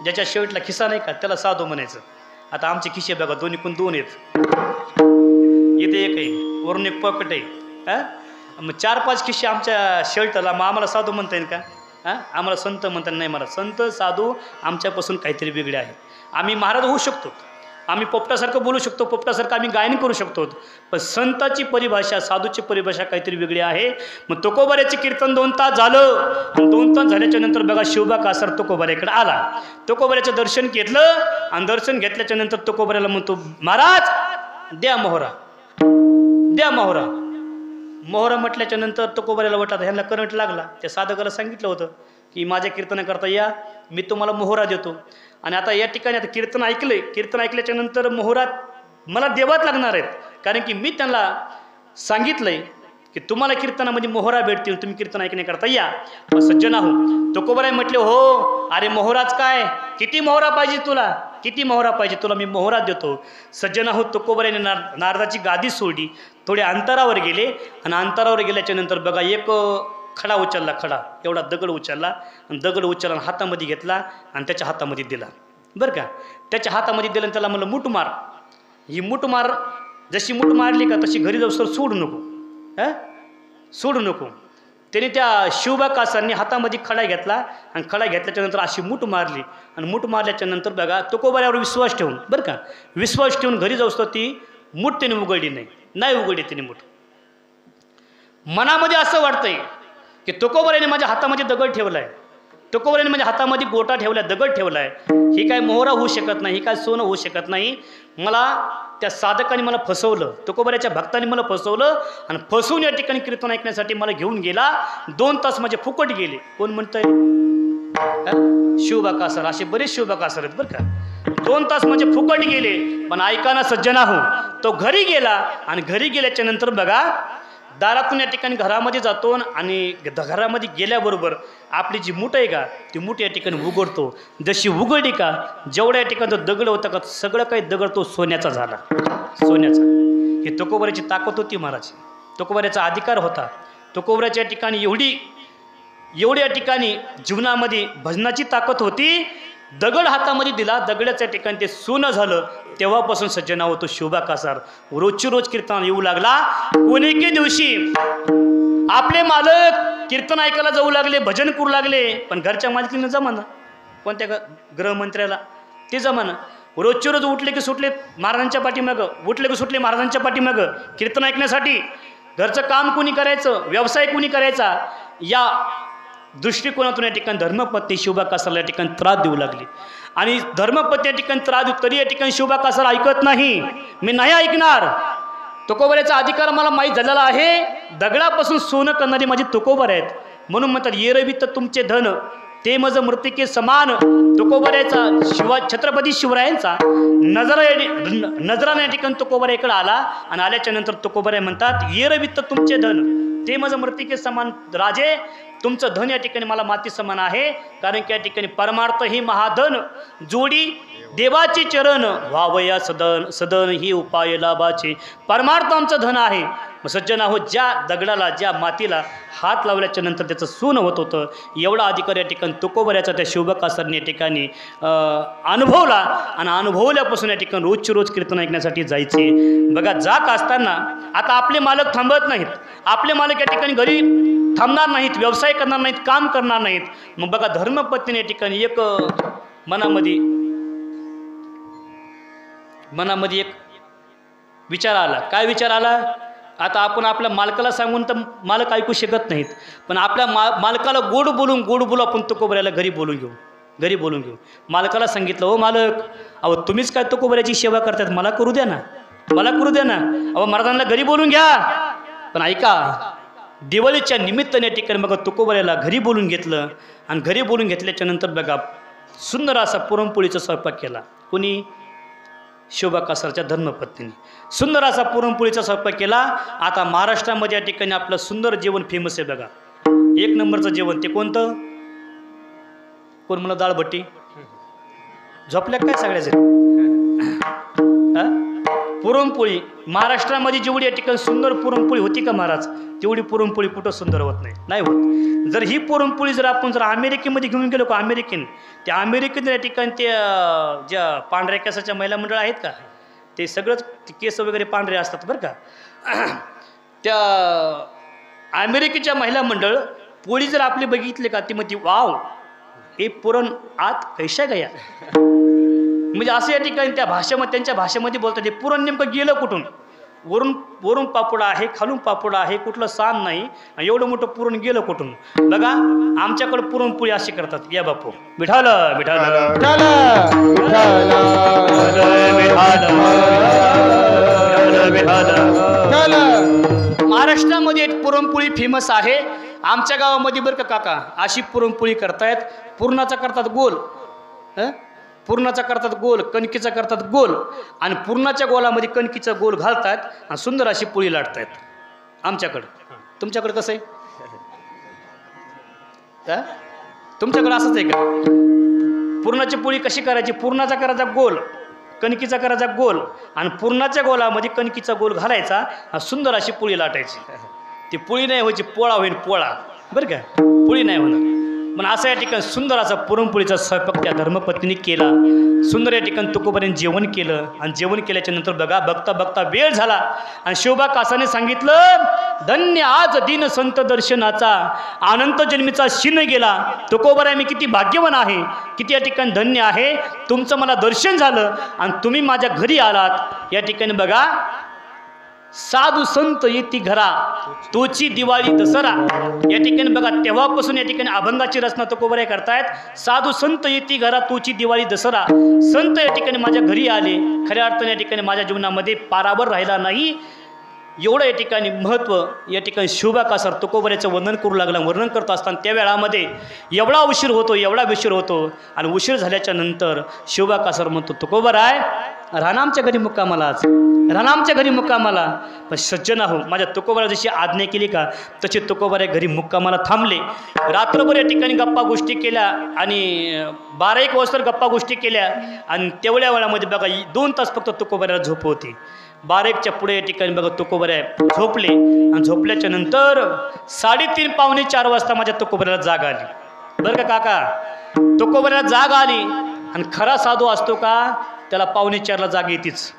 ज्याच्या शर्टला खिसा नाही का त्याला साधू म्हणायचं. आता आमचे खिसे बघा दोन्हीकडून 2 आहेत. इथे एक आहे, वरून एक पॉकेट आहे. मग 4-5 खिसे आमच्या शर्टला, मग आम्हाला साधू म्हणता येईल का? आम्हाला संत म्हणता नाही. मला संत साधू आमच्यापासून काहीतरी वेगळे आहेत. आम्ही महाराज होऊ शकतो, आम्ही पोपटासारखं बोलू शकतो, पोपटासारखं आम्ही गायन करू शकतो, पण संताची परिभाषा, साधूची परिभाषा काहीतरी वेगळी आहे. मग तुकोबाऱ्याचे कीर्तन 2 तास झालं. 2 तास झाल्याच्या नंतर बघा शिवबा कासार तुकोबाऱ्याकडे आला. तुकोबाऱ्याचं दर्शन घेतलं आणि दर्शन घेतल्याच्या नंतर तुकोबाऱ्याला म्हणतो, महाराज द्या मोहरा, द्या मोहरा. मोहरा म्हटल्याच्या नंतर तुकोबाऱ्याला वाटलं ह्यांना करंट लागला. त्या साधकाला सांगितलं होतं की माझ्या कीर्तनाकरता या, मी तुम्हाला मोहरा देतो. आणि आता या ठिकाणी आता कीर्तन ऐकलंय, कीर्तन ऐकल्याच्या नंतर मोहरा मला देवाच लागणार आहेत, कारण की मी त्यांना सांगितलंय की तुम्हाला कीर्तनामध्ये मोहरा भेटतील, तुम्ही कीर्तन ऐकण्याकरता या. सज्जन आहो. तुकोबाराय म्हटले, हो अरे मोहराच काय, किती मोहरा पाहिजे तुला, किती मोहरा पाहिजे तुला, मी मोहरा देतो. सज्जन आहो. तुकोबारायने नारदाची गादी सोडली, थोडे अंतरावर गेले आणि अंतरावर गेल्याच्या नंतर बघा एक खडा उचलला, खडा एवढा दगड उचलला आणि दगड उचलला हातामध्ये घेतला आणि त्याच्या हातामध्ये दिला. बरं का, त्याच्या हातामध्ये दिलं आणि त्याला म्हणलं मूठ मार. ही मूठ मार, जशी मूठ मारली का तशी घरी जाऊ सर सोडू नको, सोडू नको. त्याने त्या शिवबा कासांनी हातामध्ये खडा घेतला आणि खडा घेतल्याच्या नंतर अशी मूठ मारली आणि मूठ मारल्याच्या नंतर बघा तुकोबाऱ्यावर विश्वास ठेवून, बरं का, विश्वास ठेवून घरी जाऊ तर ती मूठ त्याने उघडली नाही उघडली त्याने मूठ. मनामध्ये असं वाटतंय की तुकोबाऱ्याने माझ्या हातामध्ये दगड ठेवलाय, तुकोबाऱ्याने माझ्या हातामध्ये गोटा ठेवलाय, दगड ठेवलाय, ही काय मोहरा होऊ शकत नाही, ही काय सोनं होऊ शकत नाही. मला त्या साधकाने मला फसवलं, तुकोबाऱ्याच्या भक्तांनी मला फसवलं आणि फसवून या ठिकाणी कीर्तन ऐकण्यासाठी मला घेऊन गेला. 2 तास माझे फुकट गेले. कोण म्हणतंय? शिवबा कासार. असे बरेच शिवबा कासार आहेत बरं का. 2 तास माझे फुकट गेले. पण ऐकाना सज्जना हो, तो घरी गेला आणि घरी गेल्याच्या नंतर बघा दारातून या ठिकाणी घरामध्ये जातो आणि घरामध्ये गेल्याबरोबर आपली जी मूठ आहे का ती मूठ या ठिकाणी उघडतो. जशी उघडली का जेवढ्या ठिकाणी दगड होता का सगळं काही दगड तो सोन्याचा झाला, सोन्याचा. ही तुकोबाऱ्याची ताकद होती महाराज, तुकोबाऱ्याचा अधिकार होता. तुकोबाऱ्याच्या ठिकाणी एवढी या ठिकाणी जीवनामध्ये भजनाची ताकद होती. दगड हातामध्ये दिला, दगडाच्या ठिकाणी ते सोनं झालं. तेव्हापासून सज्जना होतो शिवबा कासार रोजची रोज कीर्तन येऊ लागला. कोणीके दिवशी आपले मालक कीर्तन ऐकायला जाऊ लागले, भजन करू लागले, पण घरच्या मालकीनं जमाना, कोणत्या गृहमंत्र्याला ते जमाना. रोजचे रोज उठले की सुटले महाराजांच्या पाठीमागं, उठले की सुटले महाराजांच्या पाठीमागं कीर्तन ऐकण्यासाठी. घरचं काम कोणी करायचं, व्यवसाय कोणी करायचा, या दृष्टिकोनातून या ठिकाणी धर्मपत्नी शिवबा कासारला या ठिकाणी त्रास देऊ लागली. आणि धर्मपत्नी या ठिकाणी त्रास देऊ, तरी या ठिकाणी शिवबा कासार ऐकत नाही, मी नाही ऐकणार. तुकोबाऱ्याचा अधिकार मला माहीत झालेला आहे. दगडापासून सोनं करणारे माझे तुकोबार आहेत, म्हणून म्हणतात येरवित तुमचे धन ते मज मृतिके समान. तुकोबाऱ्याचा छत्रपती शिवरायांचा नजराने या ठिकाणी तुकोबाऱ्याकडे आला आणि आल्याच्या नंतर तुकोबाऱ्या म्हणतात येरवित तुमचे धन ते मज मृतिके समान. राजे तुमचं धन या ठिकाणी मला माती समान आहे, कारण की या ठिकाणी परमार्थ ही महाधन जोडी देवाचे चरण व्हावया सदन, सदन ही उपाय लाभाचे. परमार्थ आमचं धन आहे. सज्जन आहोत, ज्या दगडाला ज्या मातीला हात लावल्याच्या नंतर त्याचं सोनं होत होतं, एवढा अधिकार या ठिकाणी तुकोबाऱ्याचा त्या शिवबा कासारने या ठिकाणी अनुभवला आणि अनुभवल्यापासून या ठिकाणी रोजची रोज कीर्तन ऐकण्यासाठी जायचे. बघा जात असताना आता आपले मालक थांबत नाहीत, आपले मालक या ठिकाणी घरी थांबणार नाहीत, व्यवसाय करणार नाहीत, काम करणार नाहीत. मग बघा धर्मपत्नीने या ठिकाणी एक मनामध्ये एक विचार आला. काय विचार आला? आता आपण आपल्या मालकाला सांगून तर मालक ऐकू शकत नाहीत, पण आपल्या मालकाला गोड बोलून आपण तुकोबाऱ्याला घरी बोलून घेऊ. मालकाला सांगितलं, हो मालक, अहो तुम्हीच काय तुकोबाऱ्याची सेवा करतात, मला करू द्या ना. अहो महाराजांना घरी बोलून घ्या. पण ऐका, दिवाळीच्या निमित्ताने या ठिकाणी बघा तुकोबाऱ्याला घरी बोलून घेतलं आणि घरी बोलून घेतल्याच्या नंतर बघा सुंदर असा पुरणपोळीचा स्वयंपाक केला. कोणी? शिवबा कासारच्या धर्मपत्नीने सुंदर असा पुरणपोळीचा स्वयंपाक केला. आता महाराष्ट्रामध्ये या ठिकाणी आपलं सुंदर जेवण फेमस आहे बघा. एक नंबरचं जेवण ते कोणतं? कोण मला दाळभट्टी झोपल्या काय सगळ्याचे? पुरणपोळी. महाराष्ट्रामध्ये जेवढी या ठिकाणी सुंदर पुरणपोळी होती का महाराज, तेवढी पुरणपोळी कुठं सुंदर होत नाही होत. जर ही पुरणपोळी जर आपण अमेरिकेमध्ये घेऊन गेलो का, त्या अमेरिकेत या ठिकाणी ते ज्या पांढऱ्या केसाच्या महिला मंडळ आहेत का, ते सगळंच केस वगैरे पांढरे असतात बरं का. त्या अमेरिकेच्या महिला मंडळ पोळी जर आपली बघितली का, ती म्हणते वाव हे पुरण आत कैशा गया. म्हणजे असं या ठिकाणी त्या भाषेमध्ये, त्यांच्या भाषेमध्ये बोलतात हे पुरण नेमकं गेलं कुठून. वरून पापड आहे, खालून पापड आहे, कुठलं साण नाही, एवढं मोठं पुरण गेलं कुठून. बघा आमच्याकडे पुरणपोळी अशी करतात. या बापू विठाल विठाल महाराष्ट्रामध्ये पुरणपोळी फेमस आहे. आमच्या गावामध्ये बरं का काका अशी पुरणपोळी करतायत. पुरणाचा करतात गोल, पुरणाचा करतात गोल, कणकीचा करतात गोल, आणि पुरणाच्या गोलामध्ये कणकीचा गोल घालतात आणि सुंदर अशी पोळी लाटतायत आमच्याकडं. तुमच्याकडे कसं आहे? तुमच्याकडे असंच आहे का? पुरणाची पोळी कशी करायची? पुरणाचा करायचा गोल, कणकीचा करायचा गोल, आणि पुरणाच्या गोलामध्ये कणकीचा गोल घालायचा आणि सुंदर अशी पोळी लाटायची. ती पोळी नाही व्हायची, पोळा होईल पोळा बरं का, पोळी नाही होणार. पण असं या ठिकाणी सुंदर असा पुरणपोळीचा स्वयंपाक त्या धर्मपत्नीने केला. सुंदर या ठिकाणी तुकोबाने जेवण केलं, आणि जेवण केल्याच्या नंतर बघा बघता बघता वेळ झाला आणि शिवबा कासाने सांगितलं धन्य आज दिन संत दर्शनाचा, अनंत जन्मीचा शिन गेला. तुकोबाराय मी किती भाग्यवान आहे, किती या ठिकाणी धन्य आहे, तुमचं मला दर्शन झालं आणि तुम्ही माझ्या घरी आलात. या ठिकाणी बघा साधू संत येती घरा तोची दिवाळी दसरा. या ठिकाणी बघा तेव्हापासून या ठिकाणी अभंगाची रचना तुकोबाराय करतायत. साधू संत येती घरा तोची दिवाळी दसरा. संत या ठिकाणी माझ्या घरी आले, खऱ्या अर्थाने या ठिकाणी माझ्या जीवनामध्ये पारावर राहिला नाही, एवढं या ठिकाणी महत्त्व या ठिकाणी शिवबा कासार तुकोबारायचं वर्णन करू लागला. वर्णन करत असताना त्या वेळामध्ये एवढा उशीर होतो, एवढा उशीर होतो, आणि उशीर झाल्याच्या नंतर शिवबा कासार म्हणतो तुकोबाराय राहणं आमच्या घरी मुक्कामाला, आज राहणं आमच्या घरी मुक्कामाला. पण सज्जन हो, माझ्या तुकोबारा जशी आज्ञा केली का तसे तुकोबाराय घरी मुक्कामाला थांबले. रात्रभर या ठिकाणी गप्पा गोष्टी केल्या आणि 12-1 वाजता गप्पा गोष्टी केल्या, आणि तेवढ्या वेळामध्ये बघा 2 तास फक्त तुकोबाराला झोप होती. 12-1च्या पुढे या ठिकाणी बघा तुकोबाराय झोपले, आणि झोपल्याच्या नंतर 3:30-4 वाजता माझ्या तुकोबाराला जाग आली बरं का काका. तुकोबाराला जाग आली, आणि खरा साधू असतो का त्याला 3:45ला जाग येतेच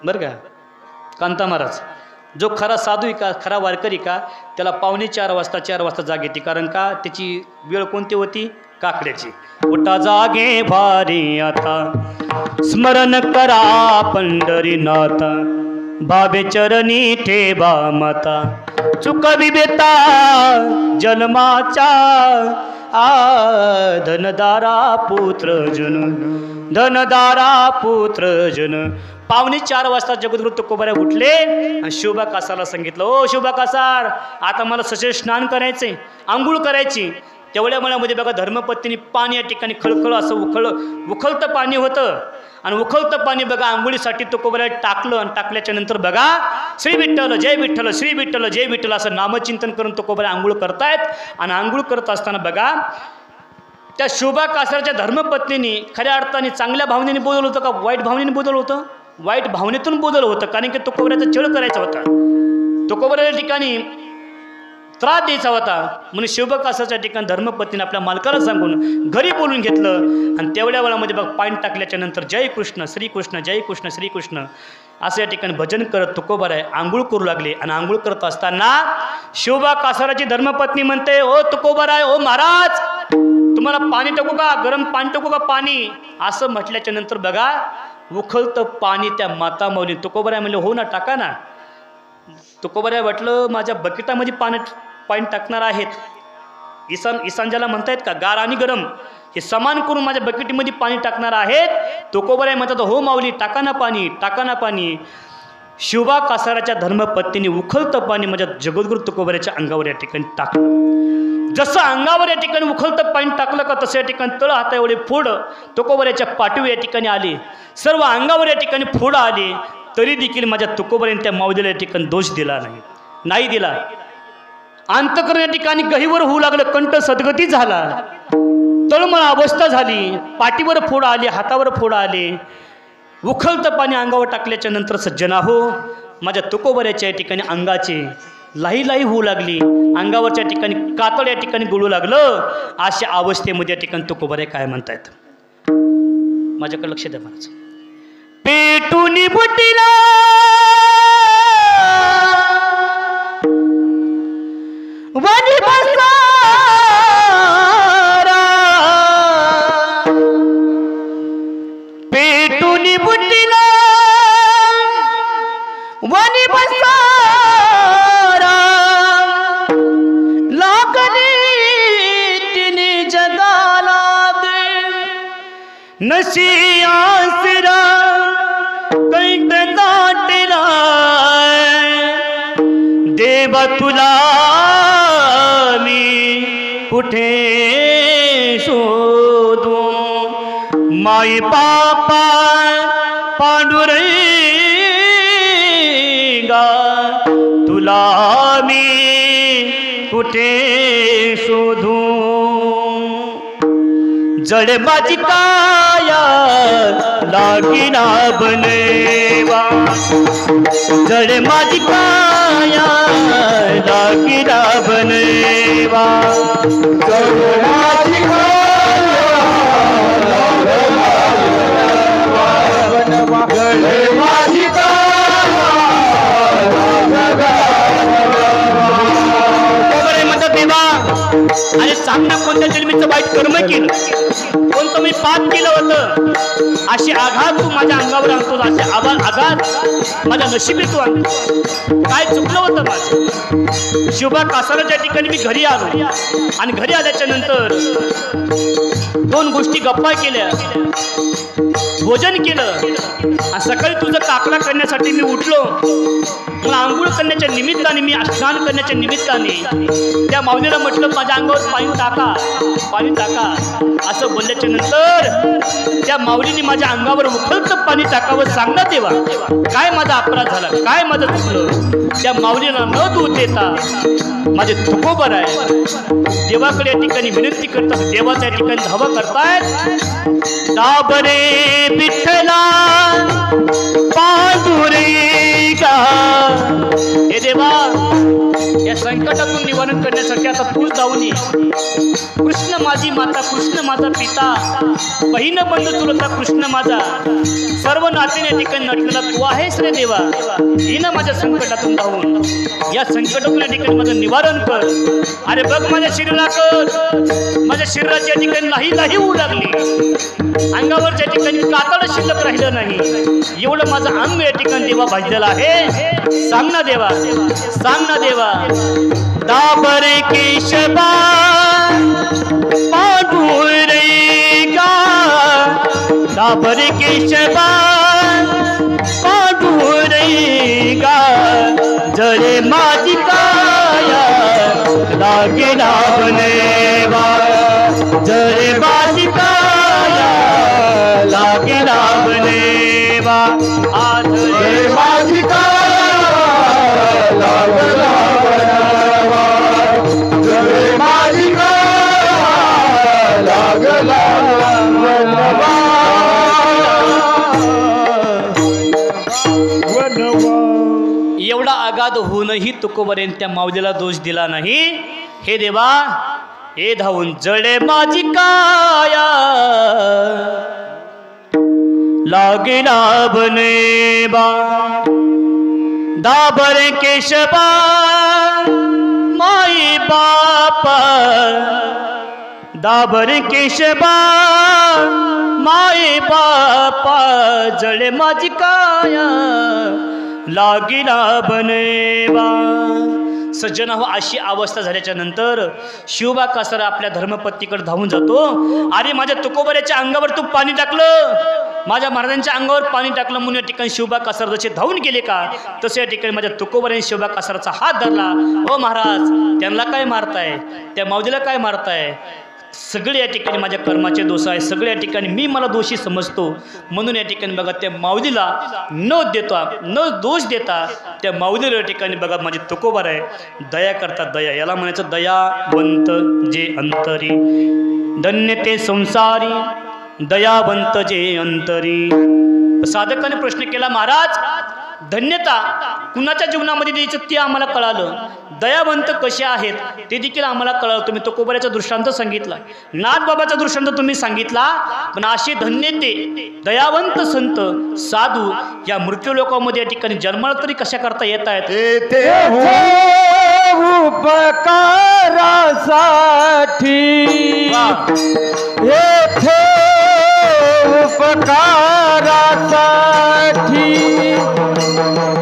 बरं का. कांता महाराज जो खरा साधू आहे का, खरा वारकरी का, त्याला 3:45 वाजता 4 वाजता जाग येते. कारण का त्याची वेळ कोणती होती? काकड्याची. उठा जागे भारी आता स्मरण करा पंढरीनाथा, बाबे चरणी ठेवा माता, चुकवी बेता जन्माचा, धनदारा पुत्र जन, धनदारा पुत्र जन. 3:45 वाजता जगद्गुरु तुकोबाराय उठले आणि शिवबा कासारला सांगितलं ओ शिवबा कासार आता मला सशे स्नान करायचे, आंघोळ करायची. तेवढ्या मनामध्ये बघा धर्मपत्नीने पाणी या ठिकाणी खळखळ असं उखळतं पाणी होतं, आणि उखळतं पाणी बघा आंघोळीसाठी तुकोबाराय टाकलं, आणि टाकल्याच्या नंतर बघा श्री विठ्ठल जय विठ्ठल, श्री विठ्ठल जय विठ्ठल असं नामचिंतन करून तुकोबाराय आंघोळ करतायत. आणि आंघोळ करत असताना बघा त्या शिवबा कासारच्या धर्मपत्नीने खऱ्या अर्थाने चांगल्या भावनेने बोलवलं होतं का वाईट भावनेने बोलवलं होतं? वाईट भावनेतून बोलवलं होतं, कारण की तुकोबारायचा छळ करायचा होता, तुकोबारायच्या ठिकाणी त्रास द्यायचा होता. म्हणून शिवबा कासारच्या ठिकाणी धर्मपत्नीने आपल्या मालकाला सांगून घरी बोलून घेतलं, आणि तेवढ्या वेळामध्ये बघ पाणी टाकल्याच्या नंतर जय कृष्ण श्रीकृष्ण जय कृष्ण श्रीकृष्ण असं या ठिकाणी भजन करत तुकोबाराय आंघोळ करू लागले. आणि आंघोळ करत असताना शिवबा कासाराची धर्मपत्नी म्हणते ओ तुकोबाराय, ओ महाराज तुम्हाला पाणी टाकू का, गरम पाणी टाकू का पाणी, असं म्हटल्याच्या नंतर बघा उखळतं पाणी त्या माता माऊली. तुकोबाराय म्हणले हो ना टाका ना. तुकोबाराय म्हटलं माझ्या बकेटामध्ये पाणी टाकणार आहेत, ईशान ज्याला म्हणतायत का गार आणि गरम हे समान करून माझ्या बकेटीमध्ये पाणी टाकणार आहेत. तुकोबाराय म्हणतात हो माऊली टाका ना पाणी, टाका ना पाणी. शिवबा कासाराच्या धर्मपत्नीने उखळतं पाणी माझ्या जगद्गुरु तुकोबारायच्या अंगावर या ठिकाणी टाकलं. जसं अंगावर या ठिकाणी उखळतं पाणी टाकलं का तसं या ठिकाणी तळ हाता एवढे फोड तुकोबारायच्या पाठीवर या ठिकाणी आले, सर्व अंगावर या ठिकाणी फोड आले. तरी देखील माझ्या तुकोबारायने त्या माऊलीला या ठिकाणी दोष दिला नाही दिला. अंतकरण या ठिकाणी गहीवर होऊ लागलं, कंठ सद्गती झाला, तळमळ अवस्था झाली, पाठीवर फोड आले, हातावर फोड आले, उखळतं पाणी अंगावर टाकल्याच्या नंतर सज्जना हो, माझ्या तुकोबऱ्याच्या या ठिकाणी अंगाचे लाही लाही होऊ लागली, अंगावरच्या ठिकाणी कातड या ठिकाणी गळू लागलं. अशा अवस्थेमध्ये या ठिकाणी तुकोबऱ्या काय म्हणतायत, माझ्याकडे लक्ष द्या. महाराज पेटून बुटीला वाणी बसारा, पेटून बुटीला वाणी बसारा, लागली तिने जगाला दे नशी आसरा, कैत दाटला देवा तुला मी कुठे शोधू, माई बापा पांडुरंगा तुला मी कुठे शोधू, जड माझी काया लागिना बनेवा, जड माझी काया लागिना बनेवा, जड माझी काया बनवा, जड माझी म्हणतात देवा, अरे सांग ना कोणत्या जन्मीचं वाईट कर्म केलं, कोणतं मी पाप केलं होतं, अशी आघात तू माझ्या अंगावर आणतो, असे आघात माझ्या नशिबी तू आणतो, काय चुकलं होतं माझं. शिवबा कासाराच्या ठिकाणी मी घरी आलो आणि घरी आल्याच्या नंतर दोन गोष्टी गप्पा केल्या, भोजन केलं आणि सकाळी तुझं काकडा करण्यासाठी मी उठलो. मला आंघोळ करण्याच्या निमित्ताने, मी स्नान करण्याच्या निमित्ताने त्या माऊलीला म्हटलं माझ्या अंगावर पाणी टाका, पाणी टाका. असं बोलल्याच्या नंतर त्या माऊलीने माझ्या अंगावर उखळतं पाणी टाकावं. सांगण्यात देवा काय माझा अपराध झाला, काय माझं चुकलं. त्या माऊलीला न दूध देता माझे तुकोबर आहे, देवाकडे या ठिकाणी विनंती करतात, देवाच्या ठिकाणी धावा करतायत. दाबरे विठ्ठला पांडुरंगा, हे देवा या संकटातून निवारण करण्यासाठी आता तूच जाऊन ये. कृष्ण माझी माता, कृष्ण माझा पिता, बहीण बंधू चुलता कृष्ण माझा, सर्व नात्याने ठिकाणी नटलेला तू आहेस रे देवा. ये ना माझ्या संकटातून धावून, या संकटातून या ठिकाणी माझं निवारण कर. अरे बघ माझ्या शरीराला कर, माझ्या शरीराच्या ठिकाणी नाही नाही होऊ लागली, अंगावरच्या ठिकाणी कातड शिल्लक राहिलं नाही, एवढं माझं अंग या ठिकाणी देवा भाजलेलं आहे. सांग ना देवा, सांग ना देवा. दाबरे केशवा पांडुरंगा, दाबरे केशवा पांडुरंगा, जळे माझी काया लागेना बनेवा, जळे माझी काया लागेना बनेवा, आज माझी काया लागला बनवा, जड माझी काया लागला बनवा, एवढा आघात होऊनही तुकोबरेन त्या माऊलीला दोष दिला नाही. हे देवा हे धावून जळे माझी काया लागेना बनेबा, दाबरे केशवा माई बापा, दाबरे केशवा माई बापा, जळे माझी काया लागिना बनेवा. सज्जना हो, अशी अवस्था झाल्याच्या नंतर शिवबा कासारा आपल्या धर्मपत्नीकडे धावून जातो. अरे माझ्या तुकोबऱ्याच्या अंगावर तू पाणी टाकलं, माझ्या महाराजांच्या अंगावर पाणी टाकलं म्हणून या ठिकाणी शिवबा कासार जसे धावून गेले का, तसे या ठिकाणी माझ्या तुकोबऱ्याने शिवबा कासाराचा हात धरला. ओ महाराज, त्यांना काय मारताय, त्या माऊलीला काय मारताय, सगळे या ठिकाणी माझ्या कर्माचे दोष आहे, सगळे या ठिकाणी मी मला दोषी समजतो. म्हणून या ठिकाणी बघा त्या माऊलीला न दोष देता त्या माऊलीला या ठिकाणी बघा माझे तुकोबार आहे, दया करतात. दया याला म्हणायचं दयावंत जे अंतरी, धन्य ते संसारी दयावंत जे अंतरी. साधकाने प्रश्न केला, महाराज धन्यता कुणाच्या जीवनामध्ये द्यायचं ते आम्हाला कळालं, दयावंत कसे आहेत ते देखील आम्हाला कळालं. तुम्ही तुकोबाराचा दृष्टांत सांगितला, नाथबाबाचा दृष्टांत तुम्ही सांगितला, पण असे धन्य ते दयावंत संत साधू या मृत्यू लोकांमध्ये या ठिकाणी जन्माला तरी कशा करता येत आहेत. येथे उपकारासाठी, येथे उपकारासाठी,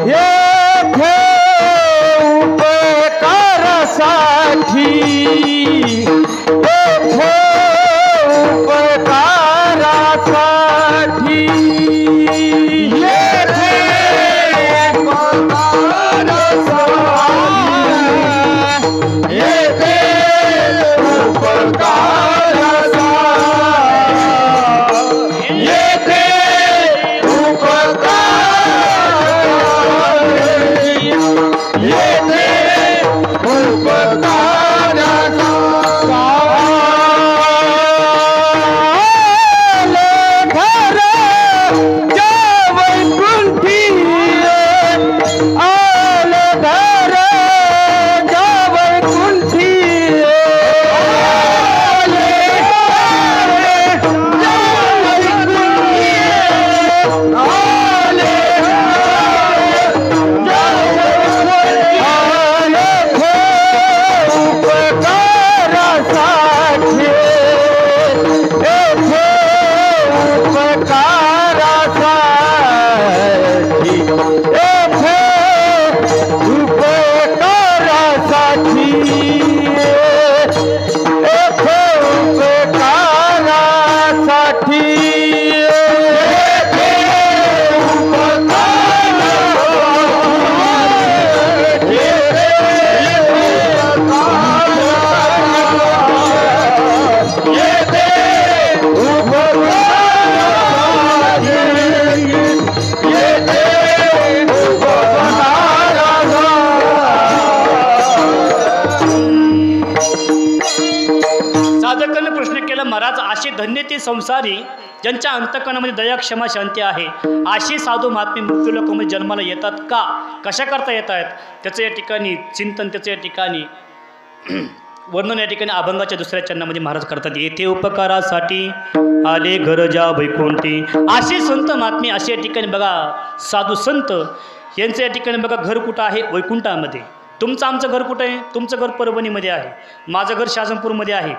येथे उपकारासाठी, येथे उपकारासाठी, येथे उपकारासाठी, येथे उपकारासाठी, येथे धन्य ते संसारी ज्यांच्या अंतःकरणामध्ये दया क्षमा शांती आहे, अशी साधू महात्मे मृत्यू लोकांमध्ये जन्माला येतात का, कशा करता येत आहेत, त्याचं या ठिकाणी चिंतन, त्याचं या ठिकाणी वर्णन या ठिकाणी अभंगाच्या दुसऱ्या चरणामध्ये महाराज करतात. येथे उपकारासाठी आले गरजा वैकुंठी. असे संत महात्मे, असे या ठिकाणी बघा साधू संत यांचं या ठिकाणी बघा घर कुठं आहे, वैकुंठामध्ये. तुमचं आमचं घर कुठं आहे, तुमचं घर परभणीमध्ये आहे, माझं घर शासनपूरमध्ये आहे.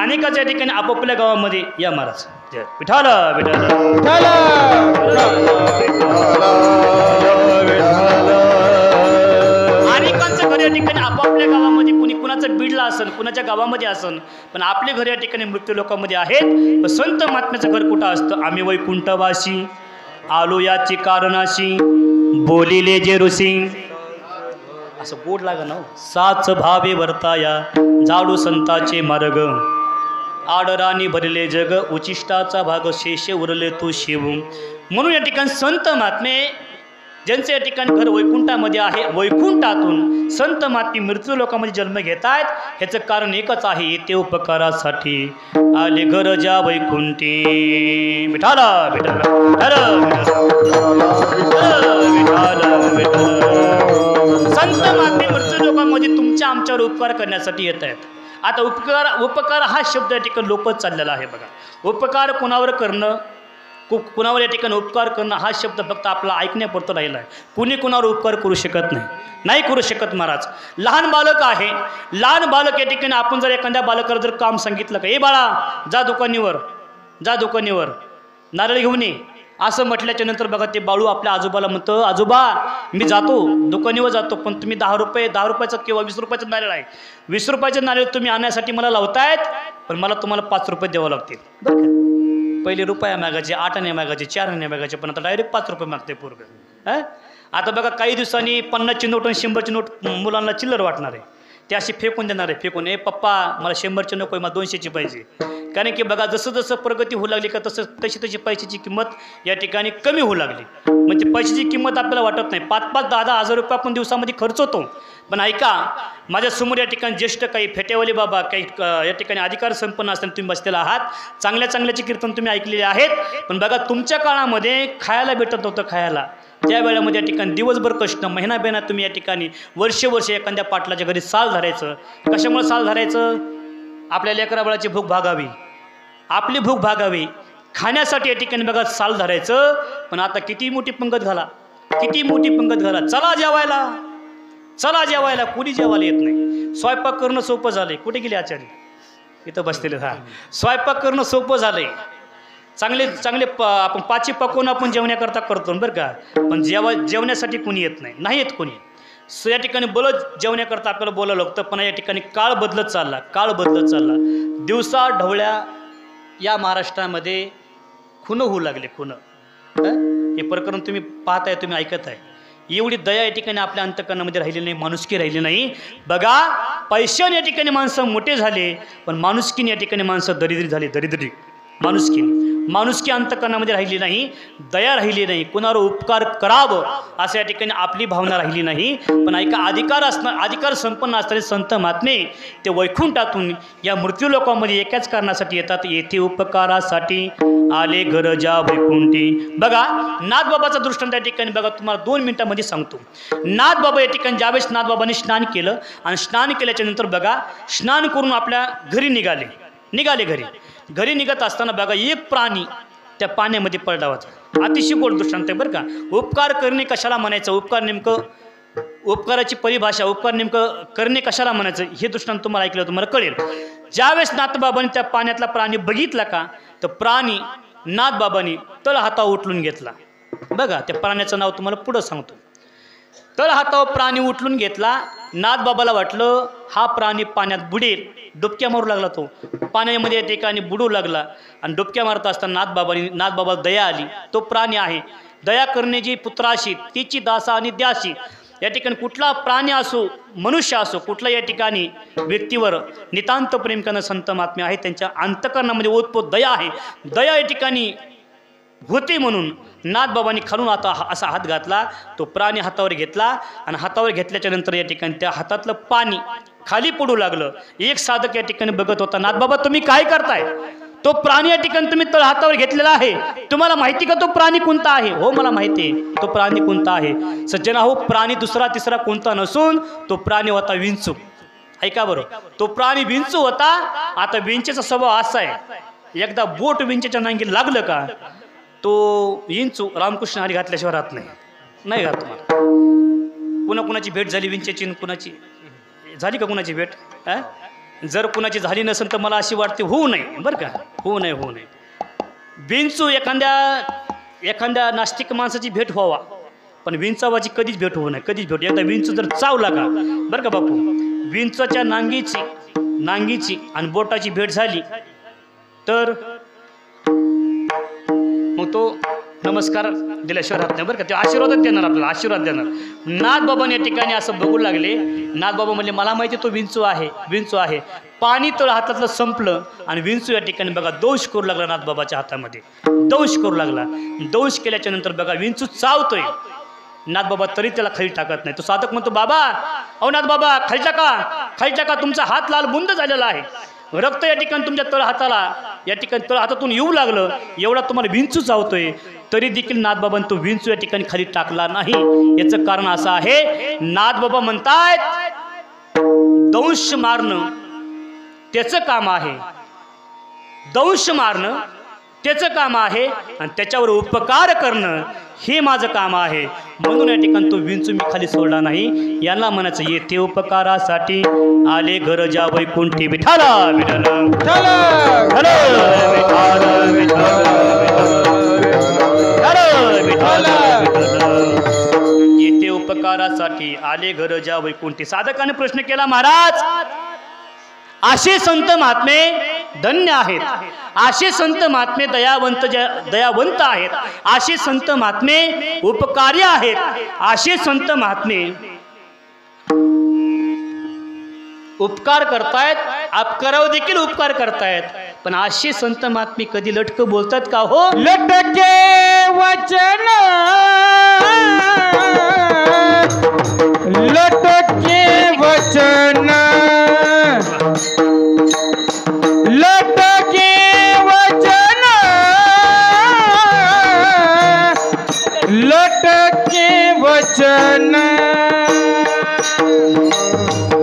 अनेकाच्या ठिकाणी आपापल्या गावामध्ये या महाराज. विठाल विठाल अनेकांचं घर या ठिकाणी आपापल्या गावामध्ये, कुणी कुणाचं बीडला असन, कुणाच्या गावामध्ये असन, पण आपले घर या ठिकाणी मृत्यू लोकांमध्ये आहेत. संत महात्म्याचं घर कुठं असतं, आम्ही वैकुंठवासी आलो याची कारणाशी, बोलिले जे ऋषी. असं गोड लागा ना, साच भावे वर्ताया जाडू संताचे मार्ग, आडराणी भरले जग उचिष्टाचा भाग, शेष उरले तू शिव. म्हणून या ठिकाणी संत महात्मे ज्यांचे या ठिकाणी घर वैकुंठामध्ये आहे, वैकुंठातून संत महात्मे मृत्यू लोकांमध्ये जन्म घेत आहेत. ह्याचं कारण एकच आहे, येते उपकारासाठी आले गरजा वैकुंठी. विठाला विठाला संत महात्मे मृत्यू लोकांमध्ये तुमच्या आमच्यावर उपकार करण्यासाठी येत आहेत. आता उपकार हा शब्द या ठिकाणी लोपच चाललेला आहे बघा. उपकार कोणावर करणं, कुणावर या ठिकाणी उपकार करणं हा शब्द फक्त आपला ऐकण्यापुरतं राहिला आहे. कुणी कुणावर उपकार करू शकत नाही करू शकत महाराज. लहान बालक आहे, लहान बालक या ठिकाणी आपण जर एखाद्या बालकाला जर काम सांगितलं का, ए बाळा जा दुकानीवर नारळ घेऊन ये, असं म्हटल्याच्या नंतर बघा ते बाळू आपल्या आजोबाला म्हणतं, आजोबा मी जातो दुकानीवर जातो, पण तुम्ही 10 रुपयाचं किंवा 20 रुपयाचं नारळ आहे, 20 रुपयाचं नारळ तुम्ही आणण्यासाठी मला लावतायत, पण मला तुम्हाला 5 रुपये द्यावं लागतील बरं का. पहिले रुपया मागायचे, 8 आणे मागायचे, 4 आणे मागायचे, पण आता डायरेक्ट 5 रुपये मागते पोरगं. आता बघा काही दिवसांनी 50ची नोट आणि 100ची नोट मुलांना चिल्लर वाटणार आहे. ते अशी फेकून देणार आहे, फेकून, ए पप्पा मला 100ची नको आहे, मला 200ची पाहिजे. कारण की बघा जसं जसं प्रगती होऊ लागली का तशी तशी पैशाची किंमत या ठिकाणी कमी होऊ लागली. म्हणजे पैशाची किंमत आपल्याला वाटत नाही. 5-5, 10-10 हजार रुपये आपण दिवसामध्ये खर्च होतो. पण ऐका, माझ्यासमोर या ठिकाणी ज्येष्ठ काही फेटेवाले बाबा, काही या ठिकाणी अधिकार संपन्न असताना तुम्ही बसलेला आहात. चांगल्या चांगल्याचे कीर्तन तुम्ही ऐकलेले आहेत. पण बघा तुमच्या काळामध्ये खायला भेटत होतं, खायला त्या वेळेमध्ये या ठिकाणी दिवसभर कष्ट, महिना बेना तुम्ही या ठिकाणी वर्ष एखाद्या पाटलाच्या घरी साल धरायचं. कशामुळे साल धरायचं? आपल्या लेकरा बाळाची भूक भागावी, आपली भूक भागावी, खाण्यासाठी या ठिकाणी बघा साल धरायचं. पण आता किती मोठी पंगत घाला, किती मोठी पंगत घाला, चला जेवायला, चला जेवायला. कुणी जेवायला येत नाही. स्वयंपाक करणं सोपं झालंय. कुठे गेले आचार्य? इथं बसलेले. हा, स्वयंपाक करणं सोपं झालंय. चांगले चांगले आपण पाची पकवून आपण जेवण्याकरता करतो बरं का. पण जेवण्यासाठी कुणी येत नाही, नाही येत कोणी. या ठिकाणी बोलत जेवण्याकरता आपल्याला बोलावं लागतं. पण या ठिकाणी काळ बदलत चालला, काळ बदलत चालला. दिवसा ढवळ्या या महाराष्ट्रामध्ये खुनं होऊ लागले, खुनं. हे प्रकरण तुम्ही पाहताय, तुम्ही ऐकत आहे. एवढी दया या ठिकाणी आपल्या अंतकरणामध्ये राहिली नाही, माणुसकी राहिली नाही. बघा पैशाने या ठिकाणी माणसं मोठे झाले, पण माणुसकीने या ठिकाणी माणसं दरिद्री झाली, दरिद्री. माणुसकी अंतकरणामध्ये राहिली नाही, दया राहिली नाही, कुणावर उपकार करावं असं या ठिकाणी आपली भावना राहिली नाही. पण ऐका, अधिकार संपन्न असणारे संत महात्मे ते वैकुंठातून या मृत्यूलोकामध्ये एकाच कारणासाठी येतात, येथे उपकारासाठी आले गरजा वैकुंठी. बघा नाथबाबाचा दृष्टांत या ठिकाणी बघा, तुम्हाला 2 मिनिटांमध्ये सांगतो. नाथबाबा या ठिकाणी ज्यावेळेस नाथबाबांनी स्नान केलं आणि स्नान केल्याच्या नंतर बघा स्नान करून आपल्या घरी निघाले घरी निघत असताना बघा एक प्राणी त्या पाण्यामध्ये पडला होता. अतिशय गोड दृष्टांत आहे बरं का. उपकार करणे कशाला म्हणायचं, उपकाराची परिभाषा, उपकार नेमकं करणे कशाला म्हणायचं हे दृष्टांत तुम्हाला ऐकलं तुम्हाला कळेल. ज्यावेळेस नाथबाबांनी त्या पाण्यातला प्राणी बघितला का, तर प्राणी नाथबाबांनी तळ हातावर उचलून घेतला. बघा त्या प्राण्याचं नाव तुम्हाला पुढं सांगतो. तळ हातावर प्राणी उचलून घेतला. नाथबाबाला वाटलं हा प्राणी पाण्यात बुडेल, डुबक्या मारू लागला. तो पाण्यामध्ये या ठिकाणी बुडू लागला आणि डुबक्या मारत असताना नाथबाबाला दया आली. तो प्राणी आहे, दया करण्याची पुत्राशी तिची दासा आणि द्याशी. या ठिकाणी कुठला प्राणी असो, मनुष्य असो, कुठला या ठिकाणी व्यक्तीवर नितांत प्रेम करणं संत महात्मे आहे. त्यांच्या अंतकरणामध्ये ओतपोत दया आहे. दया या ठिकाणी होते म्हणून नाथबाबांनी खालून आता असा हात घातला. तो प्राणी हातावर घेतला आणि हातावर घेतल्याच्या नंतर या ठिकाणी त्या हातातलं पाणी खाली पडू लागलं. एक साधक या ठिकाणी बघत होता, नाथबाबा तुम्ही काय करताय? तो प्राणी या ठिकाणी तुम्ही तळ हातावर घेतलेला आहे, तुम्हाला माहिती का तो प्राणी कोणता आहे? हो मला माहिती आहे तो प्राणी कोणता आहे. सज्जना हो, प्राणी दुसरा तिसरा कोणता नसून तो प्राणी होता विंचू. ऐका बरं, तो प्राणी विंचू होता. आता विंचेचा स्वभाव असा आहे, एकदा बोट विंचेच्या नांगी लागलं का तो विंचू रामकृष्ण हरी घातल्याशिवाय राहत नाही घात. तुम्हाला कुणाची भेट झाली विंचेची, कुणाची झाली का कुणाची भेट? जर कुणाची झाली नसेल तर मला अशी वाटते होऊ नये बरं का, होऊ नये. विंचू एखाद्या नास्तिक माणसाची भेट व्हावा, पण विंचावाची कधीच भेट होऊ नये, कधीच भेट. एकदा विंचू जर चावला का बरं का बापू, विंचाच्या नांगीची आणि बोटाची भेट झाली तर मग तो नमस्कार दिल्याशिवाय राहत नाही बरं का. ते आशीर्वादच देणार, आपल्याला आशीर्वाद देणार. नाथबाबांनी या ठिकाणी असं बघू लागले. नाथबाबा म्हणले मला माहिती तो विंचू आहे. पाणी तळ हातातलं संपलं आणि विंचू या ठिकाणी बघा दंश करू लागला. नाथबाबाच्या हातामध्ये दंश करू लागला. दंश केल्याच्या नंतर बघा विंचू चावतोय. नाथबाबा तरी त्याला खाली टाकत नाही. तो साधक म्हणतो बाबा, अहो नाथबाबा खाली टाका, तुमचा हात लाल बुंद झालेला आहे, रक्त या ठिकाणी तुमच्या तळ हातातून येऊ लागलं, एवढा तुम्हाला विंचू चावतोय. तरी देखील नाथबाबांनी तो विंचू या ठिकाणी खाली टाकला नाही. याचं कारण असं आहे, नाथबाबा म्हणतायत दंश मारणं त्याचं काम आहे, दंश मारणं त्याचं काम आहे आणि त्याच्यावर उपकार करणं हे माझं काम आहे. म्हणून या ठिकाणी तो विंचू मी खाली सोडला नाही. यांना म्हणायचं येथे उपकारासाठी आले गरजा वैकुंठी. विठाला येथे उपकारासाठी आले गरजा वैकुंठी. साधकाने प्रश्न केला, महाराज असे संत महात्मे धन्य आहेत, असे संत महात्मे दयावंत आहेत, असे संत महात्मे उपकारी आहेत, असे संत महात्मे उपकार करतायत, अपकारावर देखील उपकार करतायत, पण अशी संत महात्मे कधी लटक बोलतात का हो? लटके वचन, लटके वचन, लटके वचन, लटके वचन,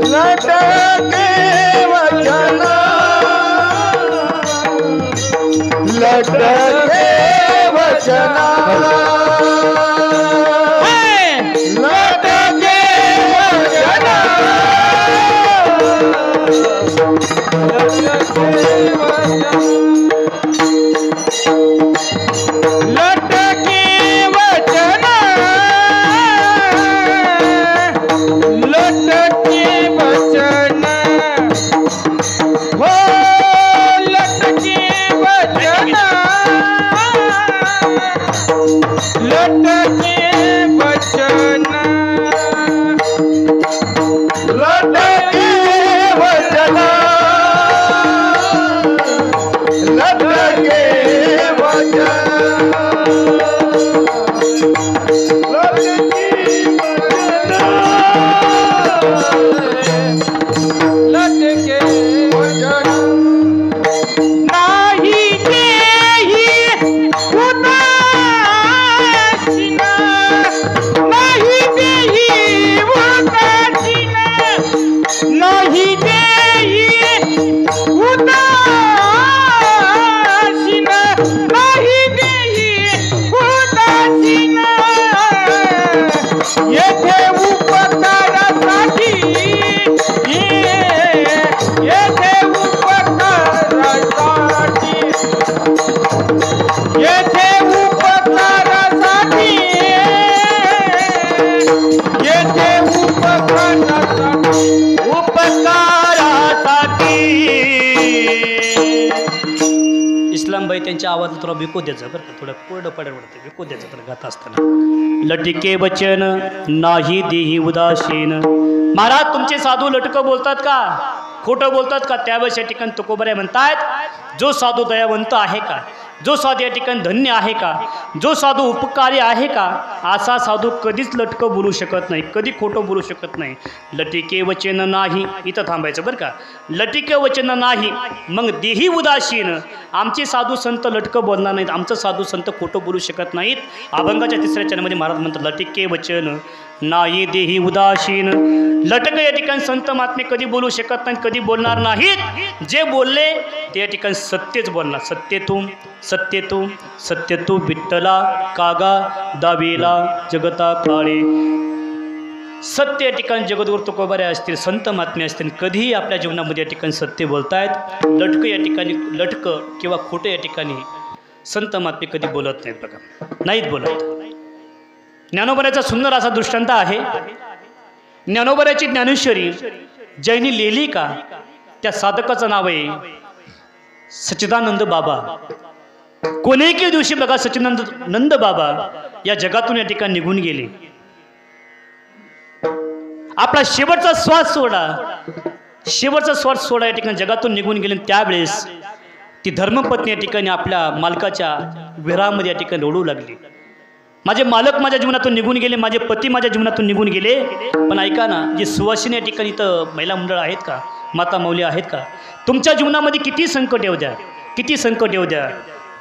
लटके वचन, लटके वचन, लटके वचन, लटके वचन, लटके वचन, हो लटके वचन, लटके वचन, लटके वचन, लटके लटके वचन, नाही देही उदासीना, नाही देही उदासीना, नाही देही उदासीना, नाही देही उदासीना, येथे उपकारासाठी, येथे उपकारासाठी, येथे उपकारासाठी, येथे उपकारासाठी, उपकारासाठी. इस्लामबाई त्यांच्या आवाजात थोडा विको द्यायचा बरं का, थोडं कोरडं पडेल वाटतं, विको द्यायचं तर गात असताना. लटके वचन नाही देही उदासीन. महाराज तुमचे साधू लटकं बोलतात का, खोटं बोलतात का? त्यावेळेस या ठिकाणी तुकोबराय म्हणतायत, जो साधू दयावंत आहे का, जो साधू या ठिकाणी धन्य आहे का, जो साधू उपकारी आहे का, असा साधू कधीच लटकं बोलू शकत नाही, कधी खोटं बोलू शकत नाही. लटिके वचन नाही, इथं थांबायचं बरं का. लटिके वचन नाही, मग देही उदासीन. आमचे साधू संत लटकं बोलणार नाहीत, आमचं साधू संत खोटं बोलू शकत नाहीत. अभंगाच्या तिसऱ्या चरणामध्ये महाराज म्हणतात, लटिके वचन नाही देही उदासीन. लटकं या ठिकाणी संत महात्मे कधी बोलू शकत नाहीत, कधी बोलणार नाहीत. जे बोलले ते या ठिकाणी सत्यच बोलणार. सत्यतू सत्यतू विठ्ठला कागा दावेला जगता काळे. सत्य या ठिकाणी जगद्गुरु तुकोबाराय असतील, संत महात्मे असतील, कधीही आपल्या जीवनामध्ये या ठिकाणी सत्य बोलतायत. लटकं या ठिकाणी, लटकं किंवा खोटं या ठिकाणी संत महात्मे कधी बोलत नाहीत बघा, नाहीत बोलत. ज्ञानोबराचा सुंदर असा दृष्टांत आहे. ज्ञानोबराची ज्ञानेश्वरी जैनी लिहिली का, त्या साधकाचं नाव आहे सच्चिदानंद बाबा. कोणीही दिवशी बघा सच्चिदानंद बाबा या जगातून या ठिकाणी निघून गेले. आपला शेवटचा श्वास सोडा या ठिकाणी जगातून निघून गेले. त्यावेळेस ती धर्मपत्नी या ठिकाणी आपल्या मालकाच्या विरामध्ये या ठिकाणी रडू लागली. माझे मालक माझ्या जीवनातून निघून गेले, माझे पती माझ्या जीवनातून निघून गेले. पण ऐका ना, जी सुवासिनी या ठिकाणी इथं महिला मंडळ आहेत का, माता माऊली आहेत का, तुमच्या जीवनामध्ये किती संकट येऊ द्या, किती संकट येऊ द्या,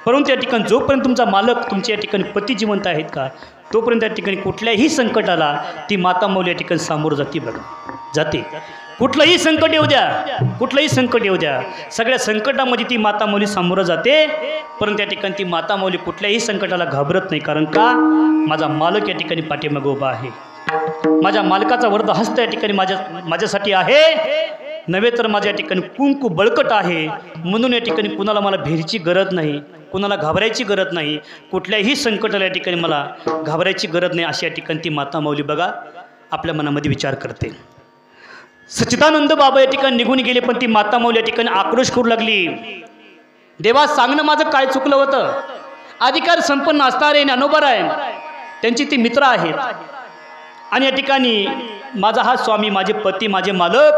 परंतु या ठिकाणी जोपर्यंत तुमचा मालक, तुमच्या या ठिकाणी पती जिवंत आहेत का, तोपर्यंत या ठिकाणी कुठल्याही संकटाला ती माता माऊली या ठिकाणी सामोरं जाते बघा, जाते. कुठलंही संकट येऊ द्या, कुठलंही संकट येऊ द्या, सगळ्या संकटामध्ये ती माता माऊली सामोरं जाते. परंतु त्या ठिकाणी ती माता माऊली कुठल्याही संकटाला घाबरत नाही. कारण का, माझा मालक या ठिकाणी पाठीमागे उभा आहे. माझ्या मालकाचा वरद हस्त या ठिकाणी माझ्यासाठी आहे, नव्हे तर माझ्या ठिकाणी कुंकू बळकट आहे. म्हणून या ठिकाणी कुणाला मला भेरीची गरज नाही, कुणाला घाबरायची गरज नाही, कुठल्याही संकटाला या ठिकाणी मला घाबरायची गरज नाही. अशी या ठिकाणी ती माता माऊली बघा आपल्या मनामध्ये विचार करते. सच्चिदानंद बाबा या ठिकाणी निघून गेले, पण ती माता माऊली या ठिकाणी आक्रोश करू लागली. देवा सांगणं माझं काय चुकलं होतं. अधिकार संपन्न असणारे ज्ञानोबराय त्यांची ती मित्र आहेत आणि या ठिकाणी माझा हा स्वामी, माझे पती, माझे मालक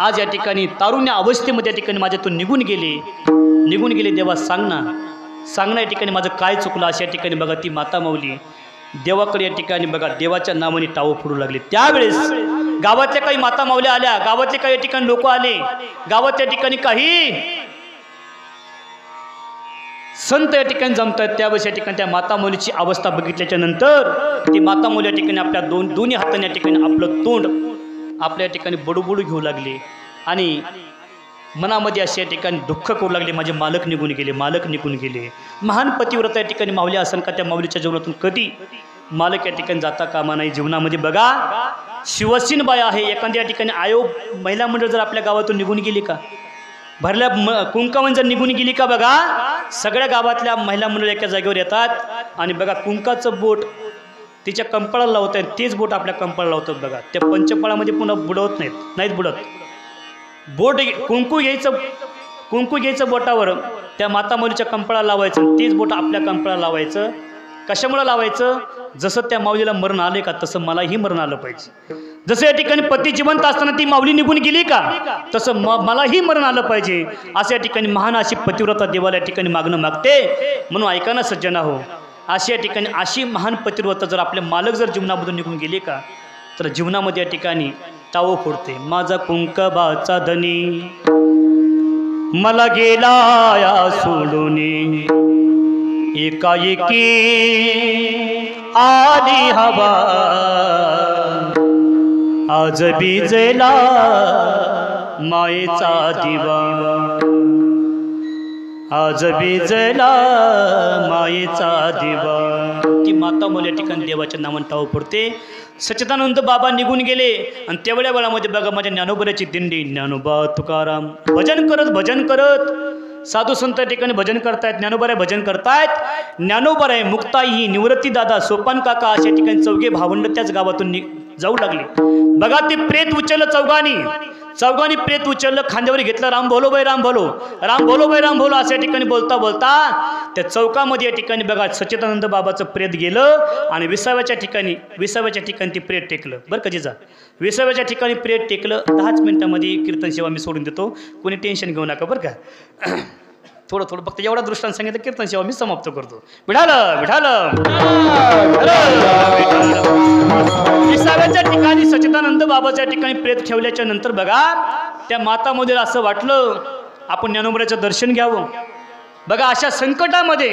आज या ठिकाणी तारुण्य अवस्थेमध्ये या ठिकाणी माझ्यातून निघून गेले देवा सांग ना या ठिकाणी माझं काय चुकलं. अशा ठिकाणी बघा ती माता माऊली देवाकडे या ठिकाणी बघा देवाच्या नावाने टावं फोडू लागले. त्यावेळेस गावातल्या काही माता माऊल्या आल्या, गावातले काही या ठिकाणी लोक आले, गावात या ठिकाणी काही संत या ठिकाणी जमतात. त्यावेळेस या ठिकाणी त्या माता माऊलीची अवस्था बघितल्याच्या नंतर ती माता माऊली या ठिकाणी आपल्या दोन्ही हाताने या ठिकाणी आपलं तोंड आपल्या या ठिकाणी बडूबडू घेऊ लागले आणि मनामध्ये असे या ठिकाणी दुःख करू लागले, माझे मालक निघून गेले. महान पतिव्रता या ठिकाणी माऊली असन का त्या माऊलीच्या जीवनातून कधी मालक या ठिकाणी जाता कामा नाही. जीवनामध्ये बघा शिवसीनबाई आहे, एखाद्या या ठिकाणी आयोग महिला मंडळ जर आपल्या गावातून निघून गेली का, भरल्या कुंकावन जर निघून गेली का, बघा सगळ्या गावातल्या महिला मंडळ एका जागेवर येतात आणि बघा कुंकाचं बोट तिच्या कंपाळाला लावत आहेत, तेच बोट आपल्या कंपाळाला लावतात. बघा त्या पंचपाळामध्ये पुन्हा बुडवत नाहीत बुडत. बोट कुंकू घ्यायचं बोटावर त्या माता माऊलीच्या कंपाळाला लावायचं, तेच बोट आपल्या कंपाळाला लावायचं. कशामुळे लावायचं? जसं त्या माऊलीला मरण आले का तसं मलाही मरण आलं पाहिजे. जसं या ठिकाणी पती जिवंत असताना ती माऊली निघून गेली का तसं मलाही मरण आलं पाहिजे. असं या ठिकाणी महान अशी पतिव्रता देवाला या ठिकाणी मागणं मागते. म्हणून ऐका ना सज्जना हो, अशी या ठिकाणी अशी महान पतिव्रता जर आपले मालक जर जीवनामधून निघून गेले का तर जीवनामध्ये या ठिकाणी टावं फोडते. माझा कुंकबाचा धनी मला गेला या सोडून, एकाएकी आली हवा आज बिजला मायेचा दिवा, आज बिजला मायेचा दिवा. ती माता माऊली या ठिकाणी देवाच्या नावाने टाव पडते. सच्चिदानंद बाबा निघून गेले आणि तेवढ्या वेळामध्ये बघा माझ्या ज्ञानोबराची दिंडी ज्ञानोबा तुकाराम भजन करत साधू संत ठिकाणी भजन करतायत, ज्ञानोबा भजन करतायत. ज्ञानोबा आहे, मुक्ताई, निवृत्ती दादा, सोपान काका अशा ठिकाणी चौघे भावंड त्याच गावातून जाऊ लागले. बघा ते प्रेत उचललं चौघांनी प्रेत उचललं, खांद्यावर घेतलं, राम भोलो बाई राम भोलो, राम भोलो बाई राम भोलो अशा ठिकाणी बोलता त्या चौकामध्ये या ठिकाणी बघा सच्चिदानंद बाबाचं प्रेत गेलं आणि विसाव्याच्या ठिकाणी ते प्रेत टेकलं. बरं का जिजा, विसाव्याच्या ठिकाणी प्रेत टेकलं. 10 मिनिटांमध्ये कीर्तन सेवा मी सोडून देतो, कोणी टेन्शन घेऊ नका बरं का. थोडं फक्त एवढा दृष्टांत सांगितलं, कीर्तन सेवा मी समाप्त करतो. विठालं विसाव्याच्या ठिकाणी सच्चिदानंद बाबाच्या ठिकाणी प्रेत ठेवल्याच्या नंतर बघा त्या मातामध्ये असं वाटलं आपण ज्ञानोबराचं दर्शन घ्यावं. बघा अशा संकटामध्ये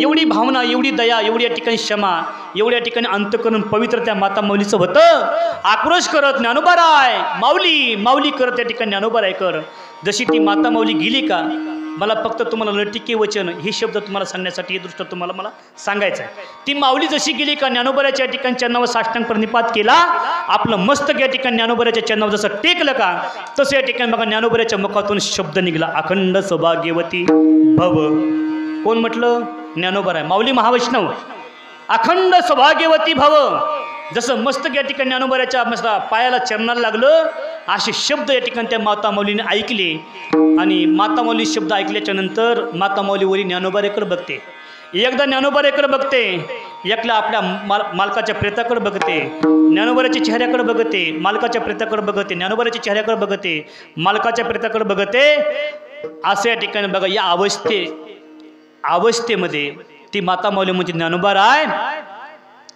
एवढी भावना, एवढी दया, एवढी या ठिकाणी क्षमा, एवढी या ठिकाणी अंतःकरण पवित्र त्या माता माऊलीचं होतं. आक्रोश करत ज्ञानोबा राय माऊली करत या ठिकाणी ज्ञानोबा राय कर. जशी ती माता माऊली गेली का मला फक्त तुम्हाला लटिके वचन हे शब्द तुम्हाला सांगण्यासाठी हे दृष्ट तुम्हाला मला सांगायचं आहे. ती माऊली जशी गेली का ज्ञानोबराच्या या ठिकाणी चरणावर साष्टांग प्रणिपात केला, आपलं मस्तक या ठिकाणी ज्ञानोबराच्या चरणावर जसं टेकलं का तसं या ठिकाणी बघा ज्ञानोबराच्या मुखातून शब्द निघाला, अखंड सौभाग्यवती भव. कोण म्हटलं? ज्ञानोबा आहे, माऊली महावैष्णव. अखंड सौभाग्यवती भव. जसं मस्तक या ठिकाणी ज्ञानोबराच्या मस्त पायाला चरणाला लागलं असे शब्द या ठिकाणी त्या माता माऊलीने ऐकले आणि माता माऊली शब्द ऐकल्याच्या नंतर माता माऊलीवरी ज्ञानोबारेकडे बघते. एकदा ज्ञानोबारेकडे बघते, एकला आपल्या मालकाच्या प्रेताकडे बघते, ज्ञानोबाराच्या चेहऱ्याकडे बघते, मालकाच्या प्रेताकडे बघते, ज्ञानोबाराच्या चेहऱ्याकडे बघते, मालकाच्या प्रेताकडे बघते. असं या ठिकाणी बघा या अवस्थेमध्ये ती माता माऊली म्हणजे ज्ञानोबा राय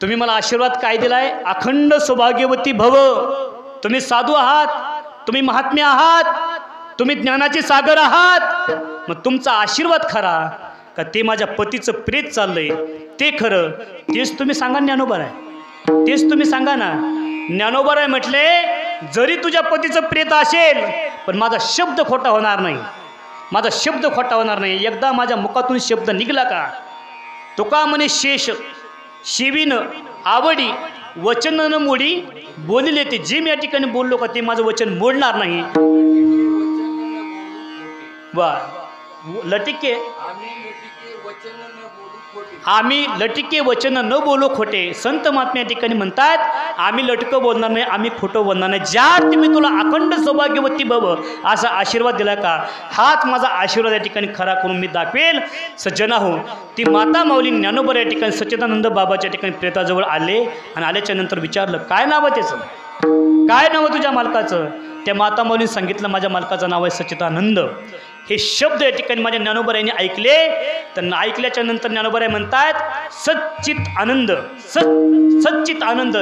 तुम्ही मला आशीर्वाद काय दिलाय? अखंड सौभाग्यवती भव. तुम्ही साधू आहात, तुम्ही महात्म्य आहात, तुम्ही ज्ञानाचे सागर आहात. मग तुमचा आशीर्वाद खरा का ते माझ्या पतीचं प्रेत चाललंय ते खरं? तेच तुम्ही सांगा ज्ञानोबा राय, तेच तुम्ही सांगा ना. ज्ञानोबा राय म्हटले जरी तुझ्या पतीचं प्रेत असेल पण माझा शब्द खोटा होणार नाही, माझा शब्द खोटा होणार नाही. एकदा माझ्या मुखातून शब्द निघला का तुका म्हणे शेष शिवीन आवडी वचन न मोडी बोलिले ते. जे मी या ठिकाणी बोललो का ते माझं वचन मोडणार नाही. वा लटिके आम्ही लटिके वचन न बोलो खोटे. संत महात्मे या ठिकाणी म्हणतात आम्ही लटकं बोलणार नाही, आम्ही खोटं बोलणार नाही. ज्या तुम्ही तुला अखंड सौभाग्यवती भव असा आशीर्वाद दिला का हाच माझा आशीर्वाद या ठिकाणी खरा करून मी दाखवेल. सज्जना हो, ती माता माऊली ज्ञानोबा या ठिकाणी सच्चिदानंद बाबाच्या ठिकाणी प्रेताजवळ आले आणि आल्याच्या नंतर विचारलं काय नाव आहे त्याचं, काय नाव तुझ्या मालकाचं? त्या माता माऊलींनी सांगितलं माझ्या मालकाचं नाव आहे सच्चिदानंद. हे शब्द या ठिकाणी माझ्या ज्ञानोबारायांनी ऐकले. तर ऐकल्याच्या नंतर ज्ञानोबाराय म्हणतात सच्चित आनंद, सच्चित आनंद.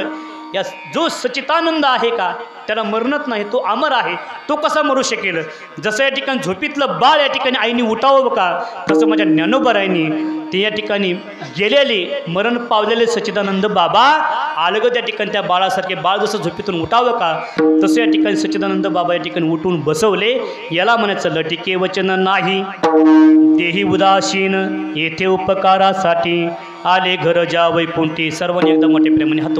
या जो सच्चितानंद आहे का त्याला मरणच नाही, तो अमर आहे. तो कसा मरू शकेल? जसं या ठिकाणी झोपीतलं बाळ या ठिकाणी आईने उठावं का, तसं माझ्या ज्ञानोबारायांनी ते या ठिकाणी गेलेले मरण पावलेले सच्चिदानंद बाबा अलगद या ठिकाणी त्या बाळासारखे बाळ जसं झोपीतून उठावं का तसं या ठिकाणी सच्चिदानंद बाबा या ठिकाणी उठून बसवले. याला म्हणायचं लटिके वचन नाही देही उदासीन, येथे उपकारासाठी आले घर जा वैकुंठी. सर्वांनी एकदम मोठे प्रेमाने हात